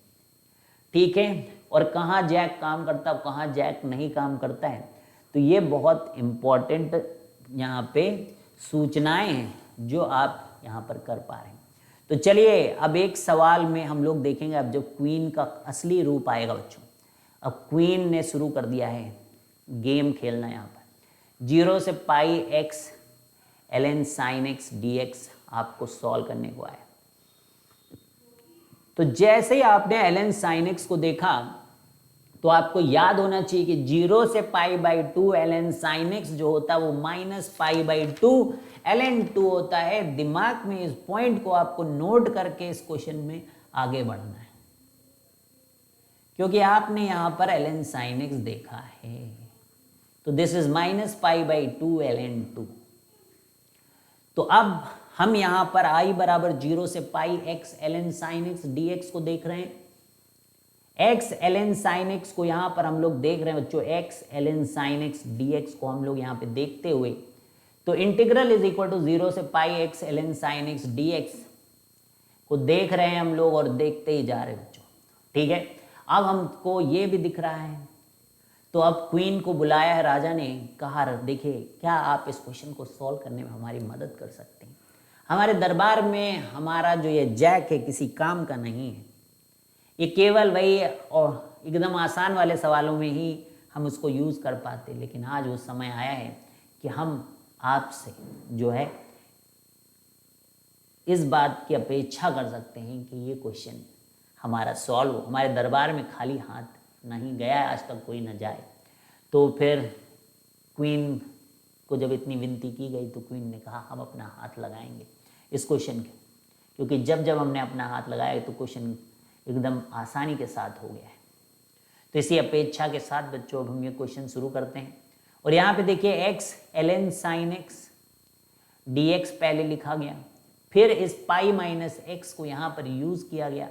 ठीक है। और कहाँ जैक काम करता है, कहाँ जैक नहीं काम करता है, तो ये बहुत इम्पॉर्टेंट यहाँ पे सूचनाएं हैं जो आप यहाँ पर कर पा रहे हैं। तो चलिए अब एक सवाल में हम लोग देखेंगे, अब जब क्वीन का असली रूप आएगा बच्चों, अब क्वीन ने शुरू कर दिया है गेम खेलना। यहाँ पर 0 से पाई x ln sin x dx आपको सॉल्व करने को आया। तो जैसे ही आपने ln sin x को देखा तो आपको याद होना चाहिए कि 0 से π/2 ln sin x जो होता है वो -π/2 ln 2 होता है। दिमाग में इस पॉइंट को आपको नोट करके इस क्वेश्चन में आगे बढ़ना है, क्योंकि आपने यहां पर ln sin x देखा है। तो दिस इज -π/2 ln 2। तो अब हम यहां पर i बराबर 0 से πx ln sin x dx को देख रहे हैं। x ln sin x को यहां पर हम लोग देख रहे हैं बच्चों, x ln sin x dx को हम लोग यहां पे देखते हुए, तो इंटीग्रल इज इक्वल टू 0 से πx ln sin x dx को देख रहे हैं हम लोग और देखते ही जा रहे हैं बच्चों। ठीक है, अब हमको ये भी दिख रहा है। तो अब क्वीन को बुलाया है राजा ने, कहा देखिए क्या आप इस क्वेश्चन को सॉल्व करने में हमारी मदद कर सकते हैं। हमारे दरबार में हमारा जो ये जैक है किसी काम का नहीं है, ये केवल वही और एकदम आसान वाले सवालों में ही हम उसको यूज़ कर पाते। लेकिन आज वो समय आया है कि हम आपसे जो है इस बात की अपेक्षा कर सकते हैं कि ये क्वेश्चन हमारा सॉल्व हो। हमारे दरबार में खाली हाथ नहीं गया है, आज तक कोई न जाए। तो फिर क्वीन को जब इतनी विनती की गई तो क्वीन ने कहा हम अपना हाथ लगाएंगे इस क्वेश्चन के, क्योंकि जब जब हमने अपना हाथ लगाया तो क्वेश्चन एकदम आसानी के साथ हो गया है। तो इसी अपेक्षा के साथ बच्चों अब हम ये क्वेश्चन शुरू करते हैं। और यहाँ पे देखिए x ln sin x dx पहले लिखा गया, फिर इस पाई माइनस x को यहाँ पर यूज़ किया गया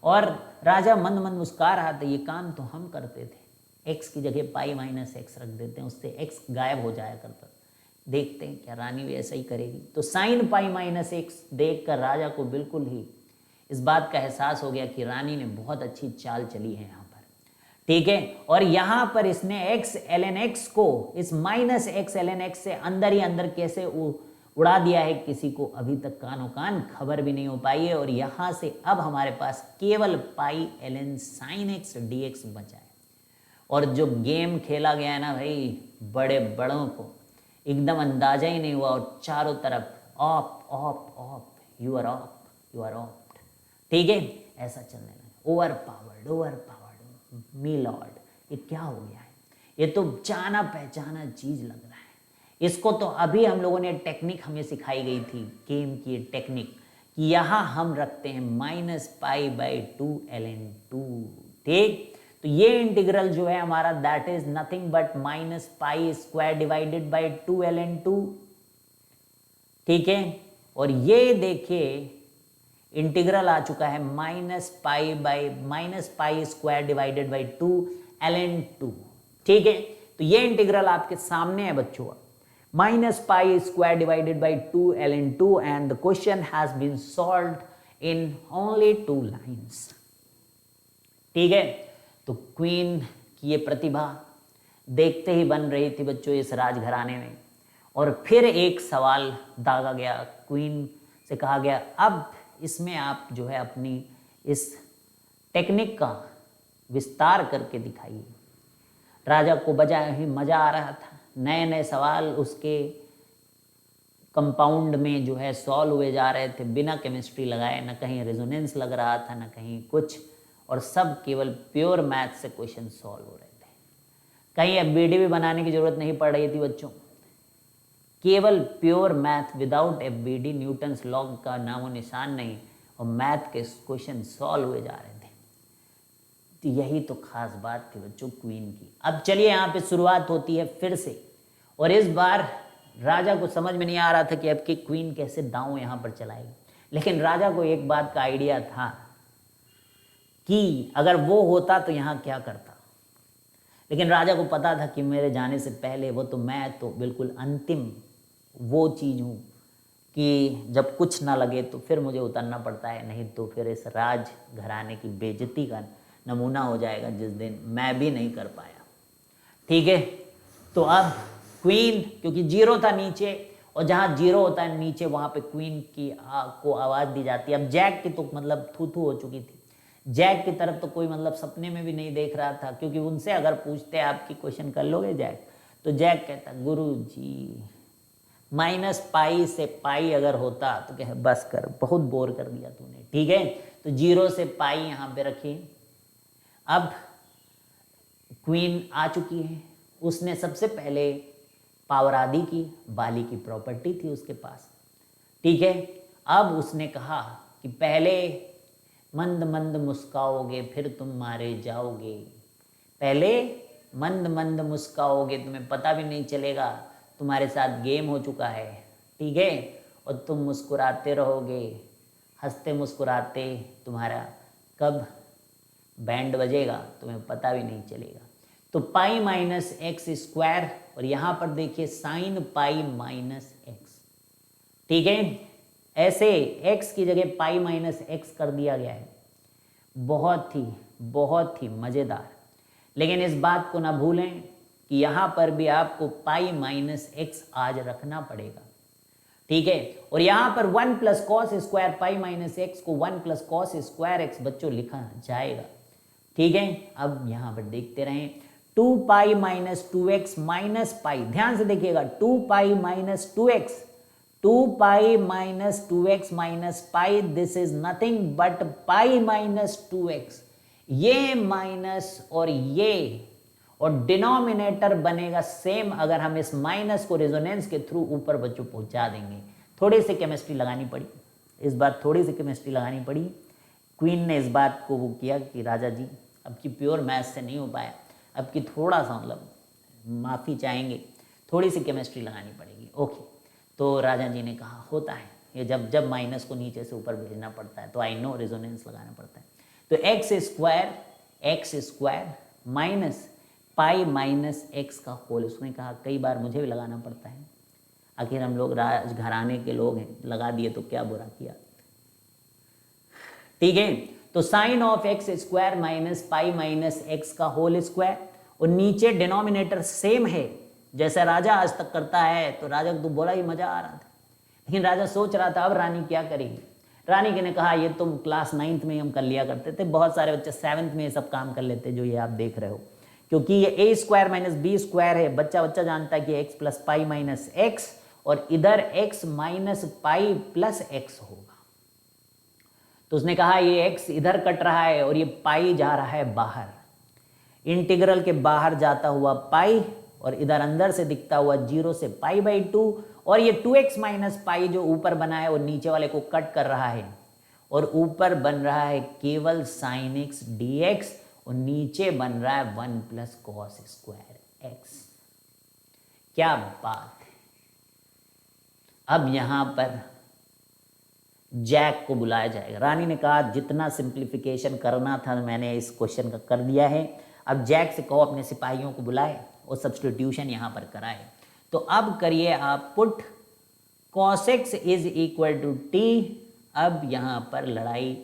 और राजा मंद मंद मुस्कुरा रहा था। ये काम तो हम करते थे, x की जगह पाई माइनस x रख देते हैं, उससे x गायब हो जाया करता। देखते हैं क्या रानी भी ऐसा ही करेगी। तो साइन पाई माइनस x देख कर राजा को बिल्कुल ही इस बात का एहसास हो गया कि रानी ने बहुत अच्छी चाल चली है यहाँ पर। ठीक है, और यहाँ पर इसने x ln x को इस माइनस x ln x से अंदर ही अंदर कैसे उड़ा दिया है, किसी को अभी तक कानो कान खबर भी नहीं हो पाई है। और यहाँ से अब हमारे पास केवल पाई ln sin x dx बचा है। और जो गेम खेला गया है ना भाई, बड़े बड़ों को एकदम अंदाजा ही नहीं हुआ और चारों तरफ off off off, you are off, you are off. ठीक है, ऐसा चलने लगा, ओवर पावर्ड मी लॉर्ड। ये क्या हो गया है? ये तो जाना पहचाना चीज लग रहा है। इसको तो अभी हम लोगों ने टेक्निक हमें सिखाई गई थी, गेम की टेक्निक, कि यहाँ हम रखते हैं -π/2 ln 2। ठीक, तो ये इंटीग्रल जो है हमारा that is nothing but -π² ln 2। ठीक है, और ये देखिए इंटीग्रल आ चुका है -π² ln 2। ठीक है, तो ये इंटीग्रल आपके सामने है बच्चों, -π² ln 2 and the question has been solved in only 2 lines. ठीक है, तो क्वीन की ये प्रतिभा देखते ही बन रही थी बच्चों इस राजघराने में। और फिर एक सवाल दागा गया, क्वीन से कहा गया अब इसमें आप जो है अपनी इस टेक्निक का विस्तार करके दिखाइए। राजा को बजा ही मज़ा आ रहा था, नए नए सवाल उसके कंपाउंड में जो है सॉल्व हुए जा रहे थे बिना केमिस्ट्री लगाए, न कहीं रेजोनेंस लग रहा था न कहीं कुछ, और सब केवल प्योर मैथ से क्वेश्चन सॉल्व हो रहे थे। कहीं एफबीडी भी बनाने की जरूरत नहीं पड़ रही थी बच्चों, केवल pure math without FBD, Newton's law का नामो निशान नहीं, और मैथ के क्वेश्चन सॉल्व हुए जा रहे थे। तो यही तो खास बात थी बच्चों क्वीन की। अब चलिए यहाँ पे शुरुआत होती है फिर से, और इस बार राजा को समझ में नहीं आ रहा था कि अब की क्वीन कैसे दांव यहाँ पर चलाएगी। लेकिन राजा को एक बात का आइडिया था कि अगर वो होता तो यहाँ क्या करता। लेकिन राजा को पता था कि मेरे जाने से पहले वो तो मैं तो बिल्कुल अंतिम वो चीज़ हूँ कि जब कुछ ना लगे तो फिर मुझे उतरना पड़ता है, नहीं तो फिर इस राज घराने की बेइज्जती का नमूना हो जाएगा जिस दिन मैं भी नहीं कर पाया। ठीक है, तो अब क्वीन क्योंकि 0 था नीचे, और जहाँ 0 होता है नीचे वहाँ पे क्वीन की को आवाज़ दी जाती है। अब जैक की तो मतलब थू थू हो चुकी थी, जैक की तरफ तो कोई मतलब सपने में भी नहीं देख रहा था, क्योंकि उनसे अगर पूछते आपकी क्वेश्चन कर लोगे जैक, तो जैक कहता गुरु जी माइनस पाई से पाई अगर होता तो क्या, बस कर, बहुत बोर कर दिया तूने, ठीक है। तो 0 से पाई यहाँ पे रखिए। अब क्वीन आ चुकी है, उसने सबसे पहले पावर आदि की, बाली की प्रॉपर्टी थी उसके पास, ठीक है। अब उसने कहा कि पहले मंद मंद मुस्काओगे फिर तुम मारे जाओगे, पहले मंद मंद मुस्काओगे, तुम्हें पता भी नहीं चलेगा तुम्हारे साथ गेम हो चुका है, ठीक है, और तुम मुस्कुराते रहोगे, हंसते मुस्कुराते तुम्हारा कब बैंड बजेगा तुम्हें पता भी नहीं चलेगा। तो पाई माइनस एक्स स्क्वायर, और यहाँ पर देखिए साइन पाई माइनस एक्स, ठीक है। ऐसे x की जगह पाई माइनस एक्स कर दिया गया है, बहुत ही मज़ेदार। लेकिन इस बात को ना भूलें कि यहाँ पर भी आपको पाई माइनस एक्स आज रखना पड़ेगा, ठीक है। और यहाँ पर 1 plus cos square pi minus x को 1 प्लस कॉस स्क्वायर एक्स बच्चों लिखा जाएगा, ठीक है। अब यहाँ पर देखते रहें, 2 pi minus 2x minus pi, ध्यान से देखिएगा, 2 pi minus 2x, 2 pi minus 2x minus pi, this is nothing but pi minus 2x। ये माइनस और ये, और डिनोमिनेटर बनेगा सेम अगर हम इस माइनस को रेजोनेंस के थ्रू ऊपर बच्चों पहुंचा देंगे। थोड़ी सी केमिस्ट्री लगानी पड़ी, इस बार थोड़ी सी केमिस्ट्री लगानी पड़ी। क्वीन ने इस बात को वो किया कि राजा जी अब की प्योर मैथ से नहीं हो पाया, अब की थोड़ा सा मतलब माफ़ी चाहेंगे, थोड़ी सी केमिस्ट्री लगानी पड़ेगी, ओके। तो राजा जी ने कहा होता है ये, जब जब माइनस को नीचे से ऊपर भेजना पड़ता है तो आई नो रेजोनेंस लगाना पड़ता है। तो x square minus pi minus X का होल, उसने कहा कई बार मुझे भी लगाना पड़ता है, आखिर हम लोग राजघराने के लोग हैं, लगा दिए तो क्या बुरा किया, ठीक है। तो sine of X square minus pi minus X का होल स्क्वायर, और नीचे डिनोमिनेटर सेम है जैसा राजा आज तक करता है। तो राजा को तो बोला ही मजा आ रहा था, लेकिन राजा सोच रहा था अब रानी क्या करेगी। रानी ने कहा ये तुम क्लास 9th में हम कर लिया करते थे, बहुत सारे बच्चे 7th में ये सब काम कर लेते जो ये आप देख रहे हो, क्योंकि ये ए स्क्वायर माइनस बी स्क्वायर है, बच्चा जानता है कि x plus pi minus x, और इधर x minus pi plus x होगा। तो उसने कहा ये एक्स इधर कट रहा है और ये पाई जा रहा है बाहर, इंटीग्रल के बाहर जाता हुआ पाई, और इधर अंदर से दिखता हुआ 0 से पाई बाई 2, और ये 2x माइनस पाई जो ऊपर बना है वो नीचे वाले को कट कर रहा है, और ऊपर बन रहा है केवल साइन एक्स डी एक्स, और नीचे बन रहा है 1 प्लस कॉस स्क्वायर एक्स। क्या बात है। अब यहां पर जैक को बुलाया जाएगा। रानी ने कहा जितना सिंप्लीफिकेशन करना था मैंने इस क्वेश्चन का कर दिया है, अब जैक से कहो अपने सिपाहियों को बुलाए और सब्स्टिट्यूशन यहाँ पर कराए। तो अब करिए आप put cos x is equal to T. अब यहाँ पर लड़ाई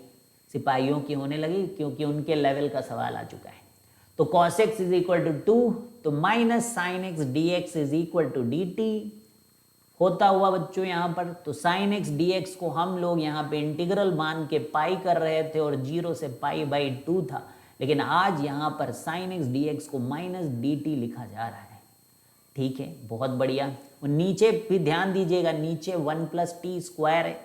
सिपाहियों की होने लगी क्योंकि उनके लेवल का सवाल आ चुका है। तो cos x is equal to 2, तो minus sine X D X is equal to D T होता हुआ बच्चों यहाँ पर। तो साइन एक्स डी एक्स को हम लोग यहाँ पे इंटीग्रल मान के पाई कर रहे थे और 0 से पाई बाई 2 था, लेकिन आज यहाँ पर साइन एक्स डी एक्स को माइनस डी टी लिखा जा रहा है, ठीक है, बहुत बढ़िया। और नीचे भी ध्यान दीजिएगा, नीचे 1 प्लस टी स्क्वायर है,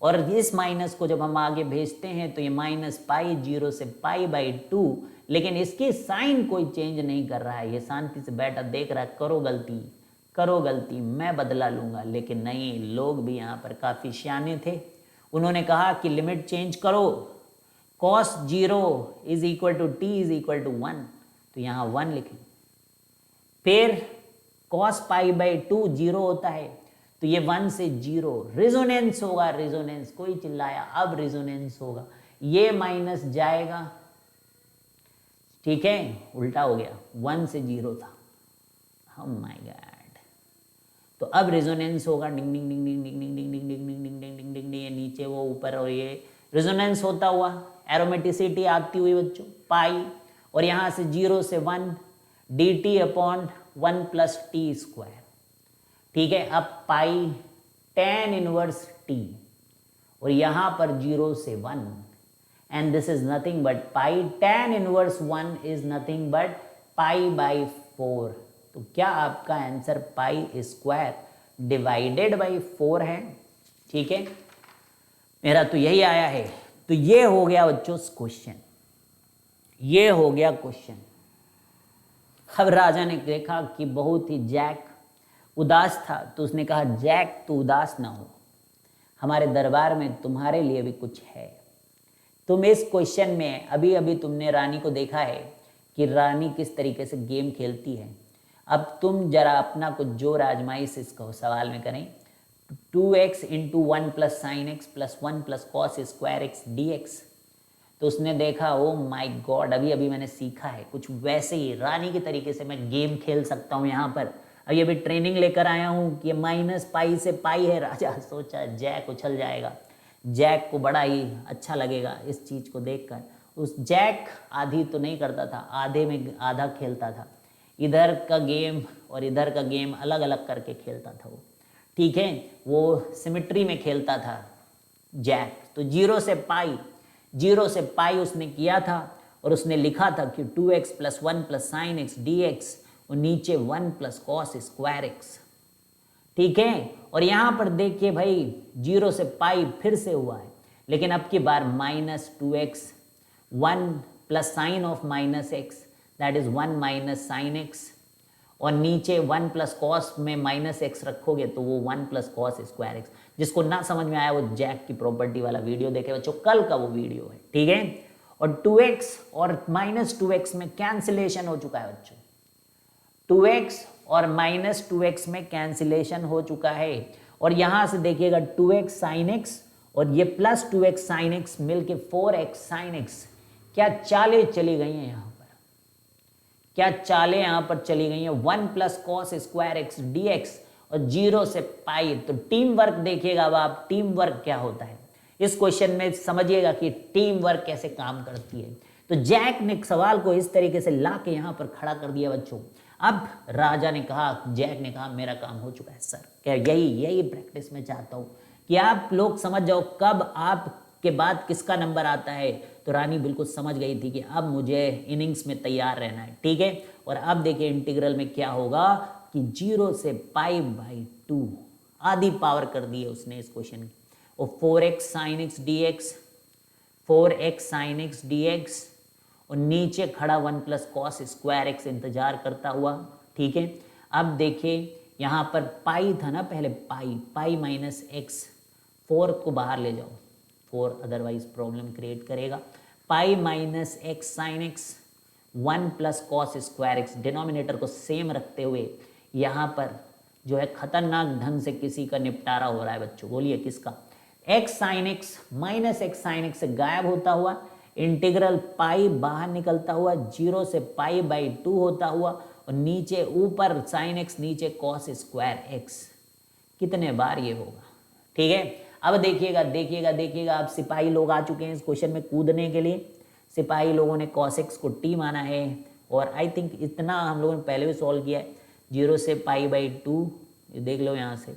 और इस माइनस को जब हम आगे भेजते हैं तो ये माइनस पाई 0 से पाई बाई 2, लेकिन इसकी साइन कोई चेंज नहीं कर रहा है। ये शांति से बैठा देख रहा है, करो गलती मैं बदला लूंगा, लेकिन नहीं, लोग भी यहाँ पर काफ़ी सियाने थे। उन्होंने कहा कि लिमिट चेंज करो, cos 0 is equal to T is equal to 1, तो यहाँ 1 लिखें। फिर cos पाई बाई 2 0 होता है, तो ये 1 से 0 रेजोनेंस होगा, रेजोनेंस, कोई चिल्लाया, अब रेजोनेंस होगा, ये माइनस जाएगा, ठीक है, उल्टा हो गया, 1 से 0 था, oh my God। तो अब रेजोनेंस होगा, डिंग डिंग डिंग डिंग डिंग डिंग डिंग डिंग डिंग डिंग डिंग डिंग डिंग डिंग, ये नीचे वो ऊपर, और ये रेजोनेंस होता हुआ एरोमेटिसिटी आती हुई बच्चों पाई, और यहाँ से 0 से 1 D T upon 1 plus T square, ठीक है। अब पाई tan इनवर्स टी, और यहाँ पर 0 से 1, and this is nothing but pi tan inverse 1 is nothing but pi by 4। तो क्या आपका answer pi square divided by 4 है, ठीक है, मेरा तो यही आया है। तो ये हो गया बच्चों क्वेश्चन, ये हो गया क्वेश्चन। अब राजा ने देखा कि बहुत ही जैक उदास था, तो उसने कहा जैक तू उदास ना हो, हमारे दरबार में तुम्हारे लिए भी कुछ है। तुम इस क्वेश्चन में अभी अभी तुमने रानी को देखा है कि रानी किस तरीके से गेम खेलती है। अब तुम जरा अपना कुछ जोर आजमाइश इसको सवाल में करें। 2x into 1 plus sign x plus 1 plus cos square x D x. तो उसने देखा ओ माय गॉड, अभी अभी मैंने सीखा है, कुछ वैसे ही रानी के तरीके से मैं गेम खेल सकता हूँ यहाँ पर। अभी अभी ट्रेनिंग लेकर आया हूँ कि माइनस पाई से पाई है। राजा सोचा जैक उछल जाएगा, जैक को बड़ा ही अच्छा लगेगा इस चीज़ को देखकर। उस जैक आधी तो नहीं करता था, आधे में आधा खेलता था, इधर का गेम और इधर का गेम अलग अलग करके खेलता था वो, ठीक है, वो सिमेट्री में खेलता था जैक। तो जीरो से पाई उसने किया था और उसने लिखा था कि 2x plus 1 plus sign X D x और नीचे 1 प्लस कॉस स्क्वायर एक्स, ठीक है। और यहाँ पर देखिए भाई 0 से पाई फिर से हुआ है, लेकिन अब की बार minus 2x 1 plus sine of minus x that is 1 minus sine x, और नीचे 1 प्लस कॉस में माइनस एक्स रखोगे तो वो 1 प्लस कॉस स्क्वायर एक्स। जिसको ना समझ में आया वो जैक की प्रॉपर्टी वाला वीडियो देखे बच्चों, कल का वो वीडियो है, ठीक है। और 2x और माइनस 2x में कैंसिलेशन हो चुका है बच्चों, 2x और माइनस 2x में कैंसिलेशन हो चुका है। और यहां से देखिएगा 2x साइन एक्स और ये प्लस 2x साइन एक्स मिलके 4x साइन एक्स, क्या चालें चली गई हैं यहाँ पर, क्या चालें यहाँ पर चली गई हैं। 1 plus cos square x D x और 0 से पाई। तो टीम वर्क देखिएगा, अब आप टीम वर्क क्या होता है इस क्वेश्चन में समझिएगा कि टीम वर्क कैसे काम करती है। तो जैक ने सवाल को इस तरीके से ला के यहाँ पर खड़ा कर दिया बच्चों। अब राजा ने कहा, जैक ने कहा मेरा काम हो चुका है सर, क्या यही प्रैक्टिस में चाहता हूँ कि आप लोग समझ जाओ कब आपके बाद किसका नंबर आता है। तो रानी बिल्कुल समझ गई थी कि अब मुझे इनिंग्स में तैयार रहना है, ठीक है। और अब देखिए इंटीग्रल में क्या होगा कि 0 से पाई बाई 2 आधी पावर कर दी है उसने इस क्वेश्चन की, और 4x sign X D x, 4x sign X D x और नीचे खड़ा 1 प्लस कॉस स्क्वायर एक्स इंतजार करता हुआ, ठीक है। अब देखिए यहाँ पर पाई था ना पहले, पाई माइनस एक्स, 4 को बाहर ले जाओ, 4 अदरवाइज प्रॉब्लम क्रिएट करेगा। पाई minus x sine x 1 plus cos square x, denominator को सेम रखते हुए यहाँ पर जो है खतरनाक ढंग से किसी का निपटारा हो रहा है बच्चों, बोलिए किसका। X sine x minus x sine x से गायब होता हुआ, इंटीग्रल पाई बाहर निकलता हुआ, 0 से पाई बाई 2 होता हुआ, और नीचे ऊपर साइन एक्स नीचे कॉस स्क्वायर एक्स। कितने बार ये होगा, ठीक है। अब देखिएगा अब सिपाही लोग आ चुके हैं इस क्वेश्चन में कूदने के लिए। सिपाही लोगों ने कॉस एक्स को टी माना है, और आई थिंक इतना हम लोगों ने पहले भी सॉल्व किया है। 0 से पाई बाई 2, देख लो यहाँ से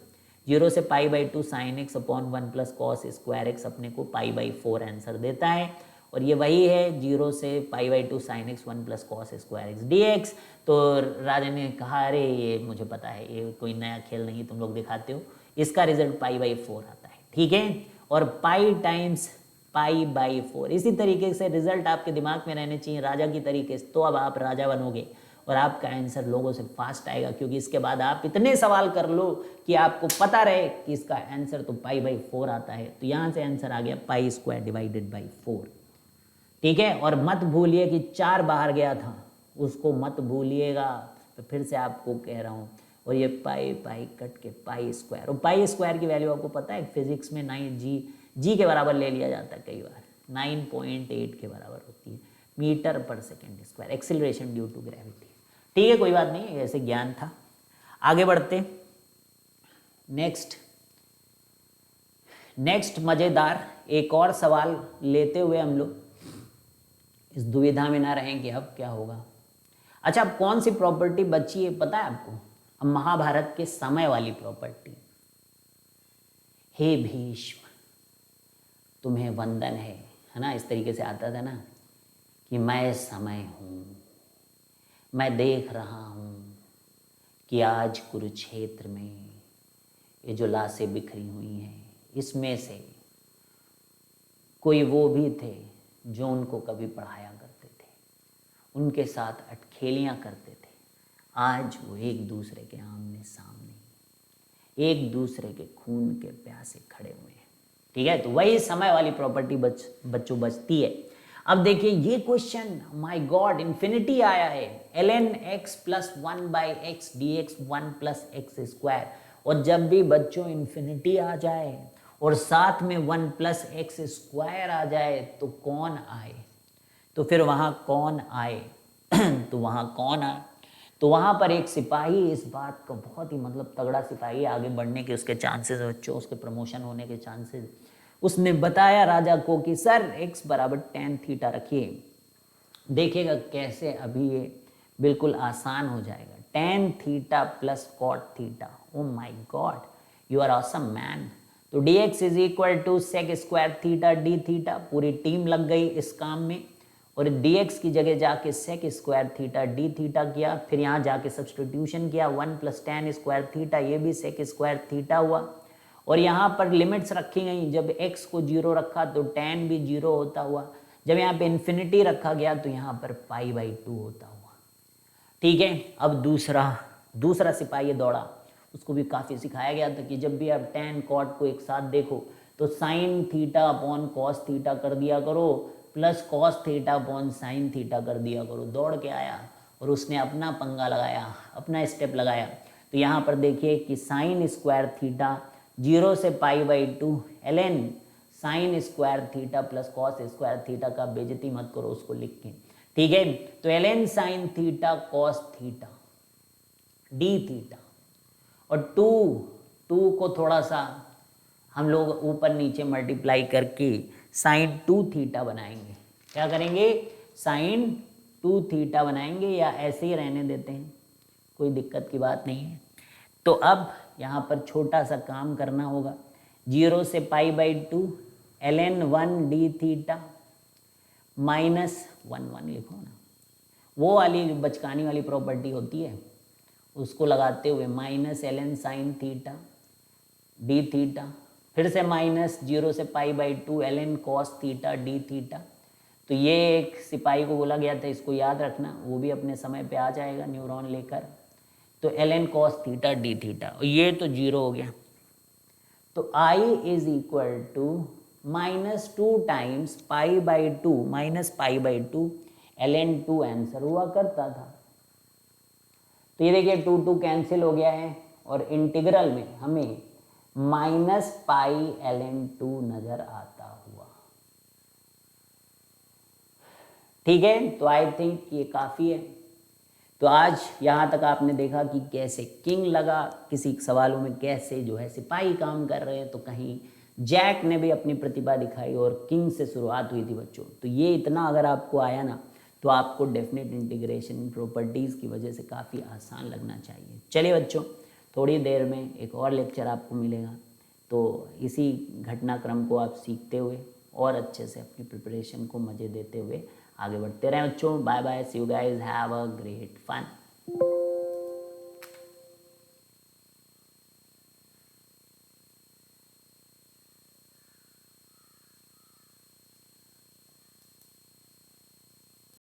0 से पाई by 2 sine x upon 1 plus cos square x अपने को पाई बाई 4 आंसर देता है। और ये वही है 0 से पाई by 2 sine x 1 plus cos square x D x. तो राजा ने कहा अरे ये मुझे पता है, ये कोई नया खेल नहीं तुम लोग दिखाते हो, इसका रिजल्ट पाई बाई 4 आता है, ठीक है। और पाई टाइम्स पाई बाई 4, इसी तरीके से रिजल्ट आपके दिमाग में रहने चाहिए राजा की तरीके से, तो अब आप राजा बनोगे और आपका आंसर लोगों से फास्ट आएगा, क्योंकि इसके बाद आप इतने सवाल कर लो कि आपको पता रहे कि इसका आंसर तो पाई बाई 4 आता है। तो यहाँ से आंसर आ गया पाई स्क्वायर डिवाइडेड बाई 4, ठीक है। और मत भूलिए कि 4 बाहर गया था, उसको मत भूलिएगा, तो फिर से आपको कह रहा हूँ। और ये पाई पाई कट के पाई स्क्वायर, और पाई स्क्वायर की वैल्यू आपको पता है फिजिक्स में 9 के बराबर ले लिया जाता है, कई बार 9.8 के बराबर होती है metre per second square, acceleration due to gravity, ठीक है। कोई बात नहीं, ऐसे ज्ञान था। आगे बढ़ते, नेक्स्ट मजेदार एक और सवाल लेते हुए हम लोग इस दुविधा में ना रहें कि अब क्या होगा। अच्छा, अब कौन सी प्रॉपर्टी बची है पता है आपको? अब महाभारत के समय वाली प्रॉपर्टी। हे भीष्म तुम्हें वंदन है ना, इस तरीके से आता था ना कि मैं समय हूँ, मैं देख रहा हूँ कि आज कुरुक्षेत्र में ये जो लाशें बिखरी हुई हैं, इसमें से कोई वो भी थे जो उनको कभी पढ़ाया करते थे, उनके साथ अटखेलियाँ करते थे। आज वो एक दूसरे के आमने सामने, एक दूसरे के खून के प्यासे खड़े हुए हैं। ठीक है, तो वही समय वाली प्रॉपर्टी बच्चों बचती है। अब देखिए ये क्वेश्चन, माय गॉड, इन्फिनिटी आया है। ln x plus 1/x dx 1 plus x square. और जब भी बच्चों इन्फिनिटी आ जाए और साथ में 1 प्लस एक्स स्क्वायर आ जाए तो कौन आए? तो फिर वहाँ कौन आए? तो वहाँ कौन आए? तो वहाँ पर एक सिपाही इस बात का बहुत ही मतलब तगड़ा सिपाही, आगे बढ़ने के उसके चांसेस बच्चों, उसके प्रमोशन होने के चांसेस। उसने बताया राजा को कि सर x बराबर tan थीटा रखिए, देखिएगा कैसे अभी ये बिल्कुल आसान हो जाएगा। tan theta plus cot theta, oh my God, you are awesome man. तो dx is equal to sec square theta D theta. पूरी टीम लग गई इस काम में और dx की जगह जाके sec square theta D theta किया, फिर यहाँ जाके सब्सटीट्यूशन किया, 1 प्लस tan स्क्वायर थीटा, ये भी sec स्क्वायर थीटा हुआ। और यहाँ पर लिमिट्स रखी गई, जब x को 0 रखा तो tan भी 0 होता हुआ, जब यहाँ पे इन्फिनिटी रखा गया तो यहाँ पर π/2 होता हुआ। ठीक है, अब दूसरा सिपाही दौड़ा, उसको भी काफ़ी सिखाया गया था कि जब भी आप tan cot को एक साथ देखो तो sin theta upon cos theta कर दिया करो, plus cos theta upon sin theta कर दिया करो। दौड़ के आया और उसने अपना पंगा लगाया, अपना स्टेप लगाया। तो यहाँ पर देखिए कि sin स्क्वायर थीटा 0 से π/2 ln sin square theta plus cos square theta का बेइज्जती मत करो उसको लिख के। ठीक है, तो ln sin theta cos theta D theta, और टू को थोड़ा सा हम लोग ऊपर नीचे मल्टीप्लाई करके sin 2 थीटा बनाएंगे। क्या करेंगे? sin 2 थीटा बनाएंगे, या ऐसे ही रहने देते हैं, कोई दिक्कत की बात नहीं है। तो अब यहाँ पर छोटा सा काम करना होगा, 0 से π/2 ln 1 डी थीटा माइनस 1 लिखो ना, वो वाली बचकानी वाली प्रॉपर्टी होती है उसको लगाते हुए minus ln sin theta D theta, फिर से माइनस 0 से π/2 ln cos theta D theta. तो ये एक सिपाही को बोला गया था, इसको याद रखना, वो भी अपने समय पे आ जाएगा न्यूरॉन लेकर। तो ln cos theta D theta, और ये तो 0 हो गया। तो I is equal to -2 times π/2 minus π/2 ln 2 answer हुआ करता था। तो ये देखिए 2 कैंसिल हो गया है और इंटीग्रल में हमें -π ln 2 नजर आता हुआ। ठीक है, तो आई थिंक ये काफ़ी है। तो आज यहाँ तक आपने देखा कि कैसे किंग लगा, किसी सवालों में कैसे जो है सिपाही काम कर रहे हैं, तो कहीं जैक ने भी अपनी प्रतिभा दिखाई और किंग से शुरुआत हुई थी बच्चों। तो ये इतना अगर आपको आया ना तो आपको डेफिनेट इंटीग्रेशन प्रॉपर्टीज़ की वजह से काफ़ी आसान लगना चाहिए। चलिए बच्चों, थोड़ी देर में एक और लेक्चर आपको मिलेगा, तो इसी घटनाक्रम को आप सीखते हुए और अच्छे से अपनी प्रिपरेशन को मज़े देते हुए आगे बढ़ते रहें बच्चों। Bye bye, see you guys, have a great fun.